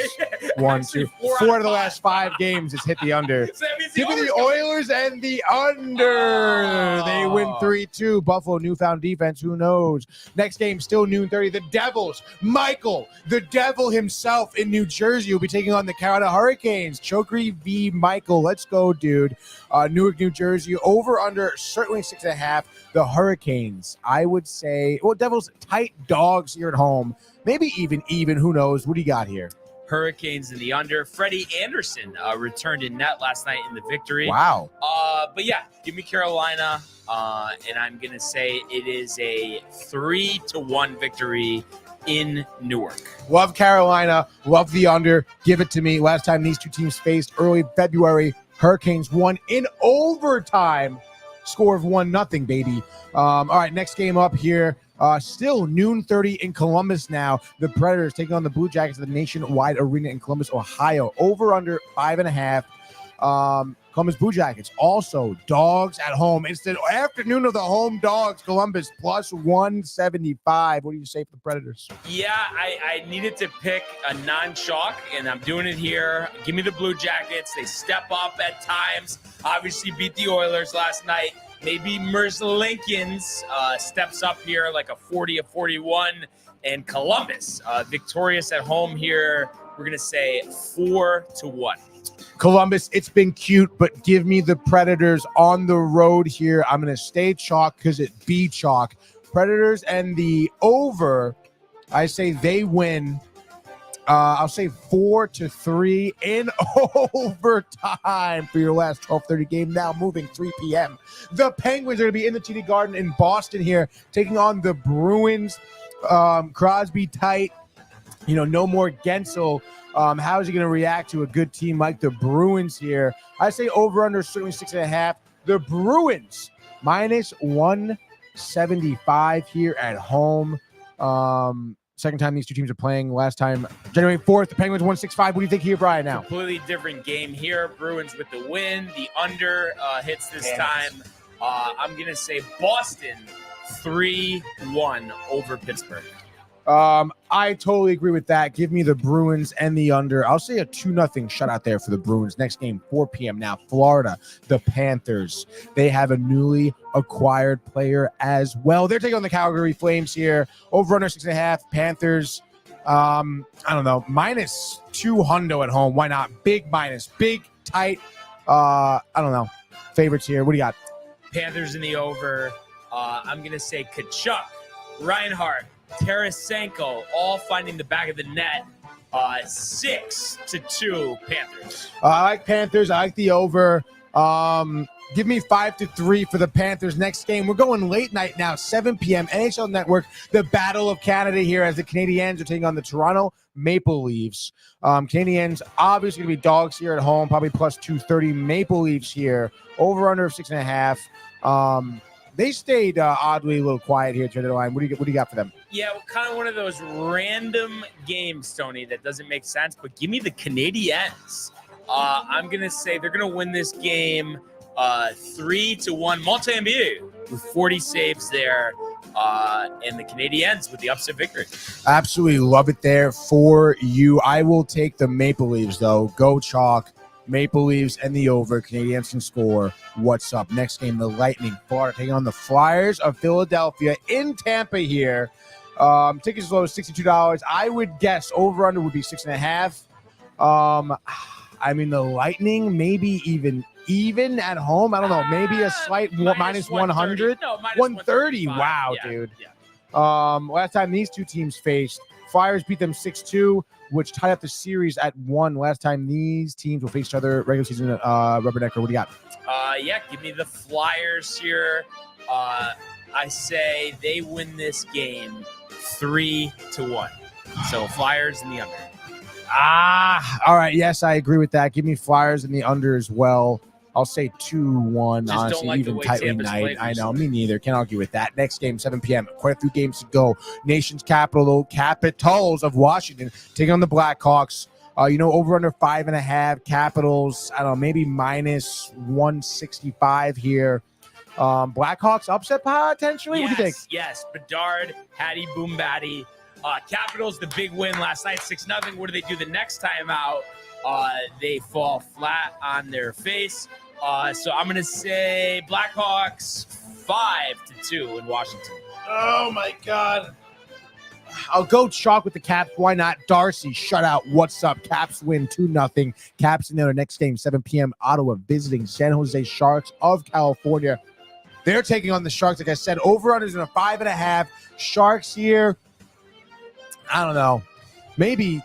one, two, 4 out of the last 5 games it's hit the under. So give me the Oilers and the under. They win 3-2. Buffalo, newfound defense. Who knows? Next game, still noon 30. The Devils. Michael, the Devil himself in New Jersey, will be taking on the Carolina Hurricanes. Chokri v. Michael. Let's go, dude. Newark, New Jersey. Over under certainly 6.5. The Hurricanes, I would say. Well, Devils tight dogs here at home. Maybe even. Who knows? What do you got here? Hurricanes in the under. Freddie Anderson returned in net last night in the victory. Wow. But yeah, give me Carolina. And I'm going to say it is a 3-1 victory in Newark. Love Carolina. Love the under. Give it to me. Last time these two teams faced, early February, Hurricanes won in overtime. Score of 1-0, baby. All right, next game up here. Still noon 30 in Columbus now. The Predators taking on the Blue Jackets at the Nationwide Arena in Columbus, Ohio. Over under 5.5. Columbus Blue Jackets also dogs at home. It's the afternoon of the home dogs. Columbus plus 175. What do you say for the Predators? Yeah, I needed to pick a non-chalk, and I'm doing it here. Give me the Blue Jackets. They step up at times. Obviously beat the Oilers last night. Maybe Merzlikins steps up here like a 40, a 41. And Columbus victorious at home here. We're going to say 4-1. Columbus, it's been cute, but give me the Predators on the road here. I'm going to stay chalk because it be chalk. Predators and the over, I say they win I'll say 4-3 in overtime for your last 12:30 game. Now moving 3 p.m. The Penguins are going to be in the TD Garden in Boston here, taking on the Bruins. Crosby tight. No more Guentzel. How is he going to react to a good team like the Bruins here? I say over-under certainly 6.5. The Bruins minus 175 here at home. Second time these two teams are playing. Last time, January 4th, the Penguins 165. What do you think here, Brian, now? Completely different game here. Bruins with the win. The under hits this time. I'm going to say Boston 3-1 over Pittsburgh. I totally agree with that. Give me the Bruins and the under. I'll say a 2-0 shutout there for the Bruins. Next game, 4 p.m. Now, Florida, the Panthers. They have a newly acquired player as well. They're taking on the Calgary Flames here. Over under 6.5. Panthers, I don't know, minus 200 at home. Why not? Big minus, big, tight. I don't know. Favorites here. What do you got? Panthers in the over. I'm going to say Kachuk, Reinhart, Tarasenko, all finding the back of the net. 6-2 Panthers. I like Panthers. I like the over. Give me 5-3 for the Panthers. Next game, we're going late night now, 7 p.m. NHL Network, the Battle of Canada here as the Canadiens are taking on the Toronto Maple Leafs. Canadiens obviously going to be dogs here at home, probably plus 230. Maple Leafs here, over under of 6.5. They stayed oddly a little quiet here at the line. What do you got for them? Yeah, kind of one of those random games, Tony, that doesn't make sense. But give me the Canadiens. I'm gonna say they're gonna win this game 3-1. Montembeault with 40 saves there, and the Canadiens with the upset victory. Absolutely love it there for you. I will take the Maple Leafs though. Go Chalk. Maple Leafs and the over. Canadiens can score. What's up? Next game, the Lightning. Florida taking on the Flyers of Philadelphia in Tampa here. Tickets as low as $62. I would guess over-under would be 6.5. I mean, the Lightning maybe even at home. I don't know. Maybe a slight minus 100. No, minus 130. Wow, yeah, dude. Yeah. Last time these two teams faced, Flyers beat them 6-2, which tied up the series at 1. Last time these teams will face each other regular season rubbernecker. What do you got? Yeah, give me the Flyers here. I say they win this game 3-1. So Flyers in the under. All right. Yes, I agree with that. Give me Flyers in the under as well. I'll say 2-1. Just honestly, don't like even the way tightly Tampa's night. played I know, recently. me neither. Can't argue with that. Next game, 7 p.m. Quite a few games to go. Nation's capital, Capitals of Washington, taking on the Blackhawks. Over under 5.5. Capitals, I don't know, maybe minus 165 here. Blackhawks upset potentially. What do you think? Yes. Bedard, Hattie, Boom Batty. Capitals, the big win last night, 6-0. What do they do the next time out? They fall flat on their face. So I'm going to say Blackhawks 5-2 in Washington. Oh, my God. I'll go chalk with the Caps. Why not? Darcy, shutout. What's up? Caps win 2-0. Caps in their next game, 7 p.m. Ottawa visiting San Jose Sharks of California. They're taking on the Sharks. Like I said, over-unders in a 5.5. Sharks here, I don't know. Maybe,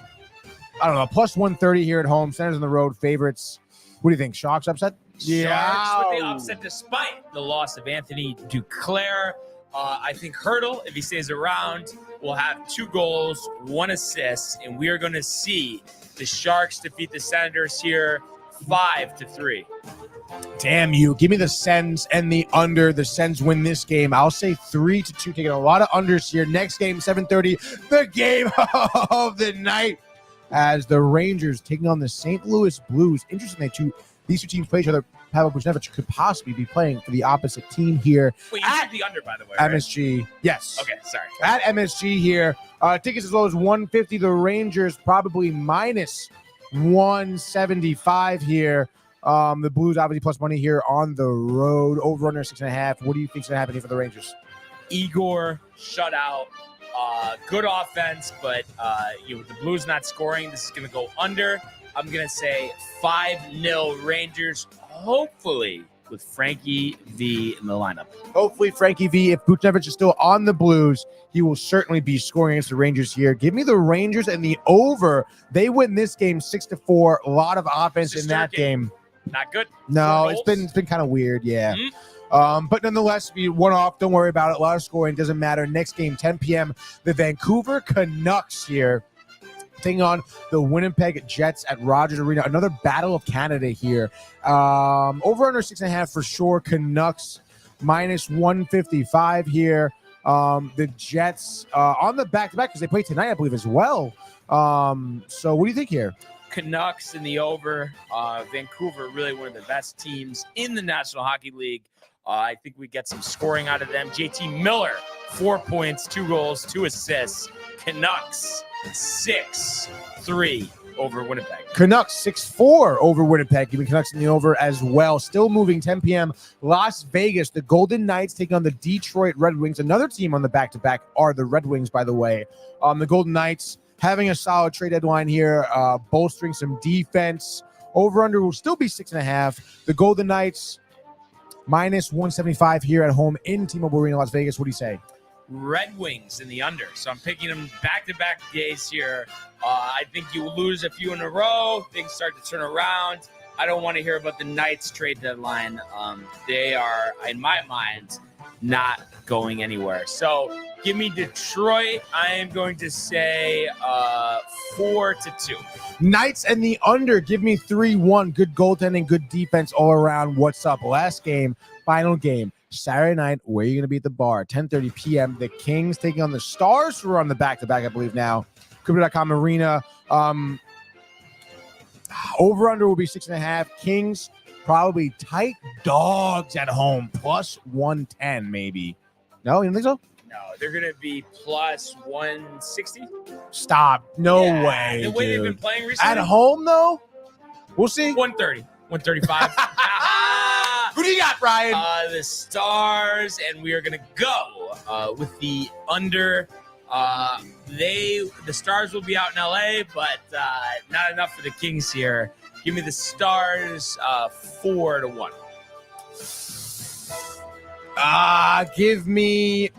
plus 130 here at home. Senators on the road, favorites. What do you think? Sharks upset? Sharks with the upset despite the loss of Anthony Duclair. I think Hurdle, if he stays around, will have 2 goals, 1 assist, and we are going to see the Sharks defeat the Senators here 5-3. Damn you. Give me the Sens and the under. The Sens win this game. I'll say 3-2. Taking a lot of unders here. Next game, 7:30. The game of the night as the Rangers taking on the St. Louis Blues. Interesting these two teams play each other. Pavel Buchnevich could possibly be playing for the opposite team here. Wait, you took the under, by the way, right? MSG. Yes. Okay, sorry. At MSG here. Tickets as low as 150. The Rangers probably minus 175 here. The Blues obviously plus money here on the road. Over under 6.5. What do you think's going to happen here for the Rangers? Igor shutout. Good offense, but with the Blues not scoring, this is going to go under. I'm going to say 5-0 Rangers, hopefully with Frankie V in the lineup. Hopefully, Frankie V, if Buchnevich is still on the Blues, he will certainly be scoring against the Rangers here. Give me the Rangers and the over. They win this game 6-4. A lot of offense in that game. Not good. No, it's been kind of weird, yeah. But nonetheless, if you one off, don't worry about it. A lot of scoring doesn't matter. Next game, 10 p.m. The Vancouver Canucks here taking on the Winnipeg Jets at Rogers Arena. Another battle of Canada here. Over under 6.5 for sure. Canucks minus 155 here. The Jets on the back-to-back because they play tonight, I believe, as well. So what do you think here? Canucks in the over. Vancouver, really one of the best teams in the National Hockey League. I think we get some scoring out of them. JT Miller, 4 points, 2 goals, 2 assists. Canucks, 6-3 over Winnipeg. Canucks 6-4 over Winnipeg. Giving Canucks in the over as well. Still moving 10 p.m. Las Vegas. The Golden Knights taking on the Detroit Red Wings. Another team on the back-to-back are the Red Wings, by the way. The Golden Knights having a solid trade deadline here, bolstering some defense. Over-under will still be 6.5. The Golden Knights minus 175 here at home in T-Mobile Arena, Las Vegas. What do you say? Red Wings in the under. So I'm picking them back-to-back days here. I think you lose a few in a row. Things start to turn around. I don't want to hear about the Knights trade deadline. They are, in my mind, not going anywhere. So give me Detroit. I am going to say 4-2. Knights and the under. Give me 3-1. Good goaltending, good defense all around. What's up? Last game, final game. Saturday night, where are you going to be at the bar? 10:30 p.m. The Kings taking on the Stars, who are on the back-to-back, I believe now. Crypto.com Arena. Over-under will be 6.5. Kings probably tight dogs at home. Plus 110, maybe. No, you don't think so? No, they're going to be plus 160. Stop. No way, The way dude. they've been playing recently. At home, though? We'll see. 130. 135. Who do you got, Brian? The Stars, and we are going to go with the under. The Stars will be out in LA, but not enough for the Kings here. Give me the Stars 4-1. Give me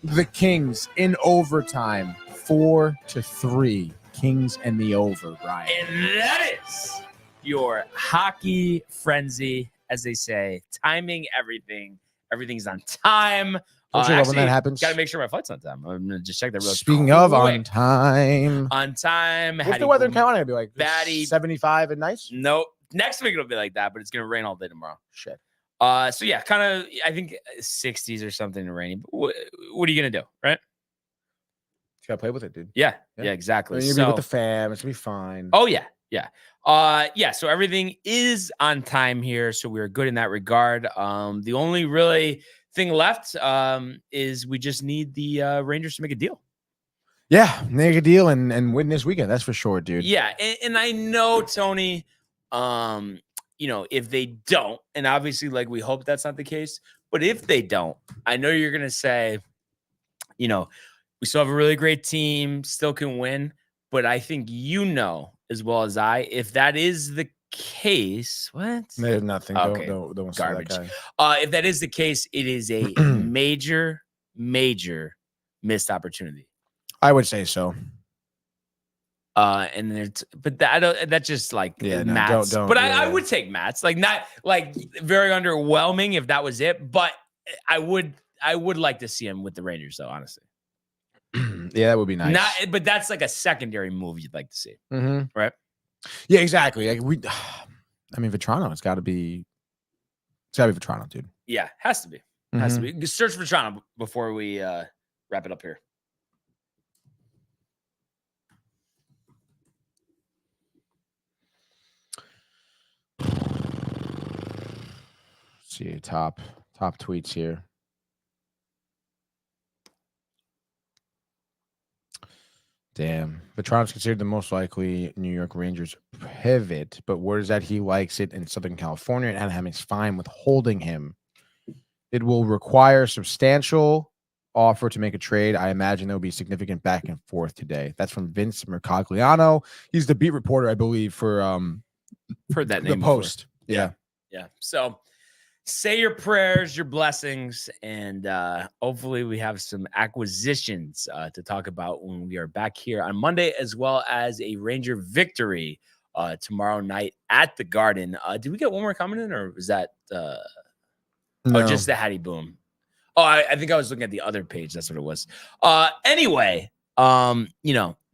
the Kings in overtime 4-3. Kings and the over, Brian. And that is your hockey frenzy, as they say. Timing everything. Everything's on time. Don't you love when that happens? Got to make sure my flight's on time. I'm going to just check that real quick. Speaking of on time. On time. What's the weather in Carolina going to be like? Batty. 75 and nice? Nope. Next week it'll be like that, but it's going to rain all day tomorrow. Shit. So yeah, kind of, I think 60s or something rainy. But what are you going to do, right? You got to play with it, dude. Yeah, exactly. You're going to be with the fam. It's going to be fine. Oh, yeah. So everything is on time here, so we're good in that regard. The only really thing left is we just need the Rangers to make a deal. Yeah, make a deal and win this weekend. That's for sure, dude. Yeah, and I know, Tony, if they don't, and obviously, like, we hope that's not the case, but if they don't, I know you're going to say, we still have a really great team, still can win, but I think as well as I, if that is the case, what? There's nothing. Okay. Don't Garbage. That guy. If that is the case, it is a major missed opportunity. I would say so. And there's, but that's just like Mats. Don't. But I would take Mats, like not like very underwhelming if that was it. But I would like to see him with the Rangers, though, honestly. Yeah, that would be nice. But that's like a secondary move you'd like to see, right? Yeah, exactly. Like Vetrano, it's got to be Vetrano, dude. Yeah, has to be. Has to be. Search for Vetrano before we wrap it up here. See top tweets here. Damn. Vetrano's considered the most likely New York Rangers pivot, but word is that he likes it in Southern California, and Anaheim is fine with holding him. It will require substantial offer to make a trade. I imagine there will be significant back and forth today. That's from Vince Mercogliano. He's the beat reporter, I believe, for heard that name the Post. Yeah. So say your prayers, your blessings, and hopefully we have some acquisitions to talk about when we are back here on Monday, as well as a Ranger victory tomorrow night at the Garden. Did we get one more comment in, or was that No. oh, just the Hattie Boom? Oh, I think I was looking at the other page. That's what it was. Anyway,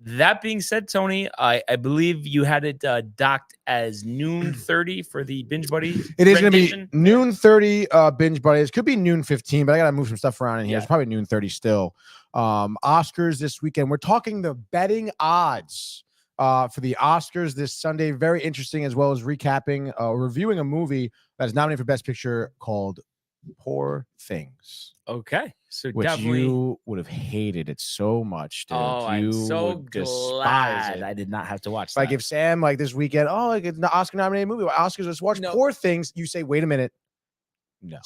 that being said, Tony, I believe you had it docked as noon 30 for the Binge Buddy. It is going to be noon 30 Binge Buddies. Could be noon 15, but I got to move some stuff around in here. It's probably noon 30 still. Oscars this weekend. We're talking the betting odds for the Oscars this Sunday. Very interesting, as well as recapping, reviewing a movie that is nominated for Best Picture called Poor Things. Okay, so which definitely you would have hated it so much, dude. Oh, I'm so glad I did not have to watch that. Like if Sam, like this weekend, like it's an Oscar-nominated movie, Oscars, let's watch Poor Things. You say, wait a minute. No.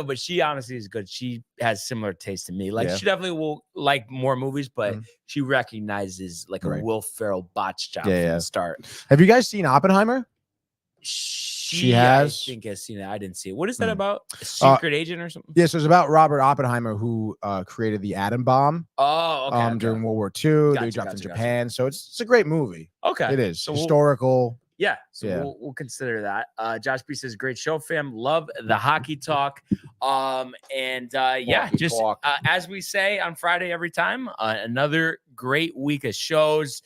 But she honestly is good. She has similar taste to me. Like she definitely will like more movies, but she recognizes like a Will Ferrell botch job from the start. Have you guys seen Oppenheimer? She has. I think I've seen it. I didn't see it. What is that about? A secret agent or something? Yeah, so it's about Robert Oppenheimer, who created the atom bomb. Oh, okay. During World War II, they dropped in Japan. So it's a great movie. Okay, it is so historical. We'll consider that. Josh B says, "Great show, fam. Love the hockey talk." As we say on Friday every time, another great week of shows.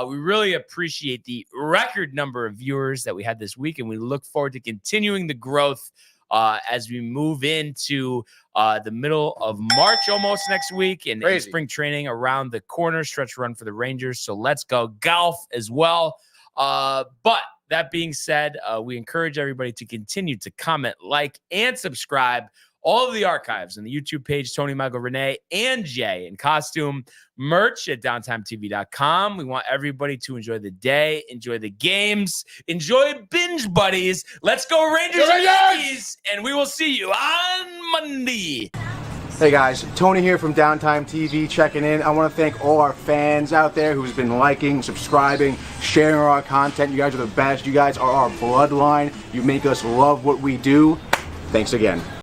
We really appreciate the record number of viewers that we had this week, and we look forward to continuing the growth as we move into the middle of March, almost next week, and spring training around the corner. Stretch run for the Rangers, so let's go golf as well. But that being said, we encourage everybody to continue to comment, like, and subscribe. All of the archives on the YouTube page, Tony, Michael, Renee, and Jay in costume, merch at downtimetv.com. We want everybody to enjoy the day, enjoy the games, enjoy Binge Buddies. Let's go Rangers and Yankees, and we will see you on Monday. Hey guys, Tony here from Downtime TV checking in. I want to thank all our fans out there who's been liking, subscribing, sharing our content. You guys are the best. You guys are our bloodline. You make us love what we do. Thanks again.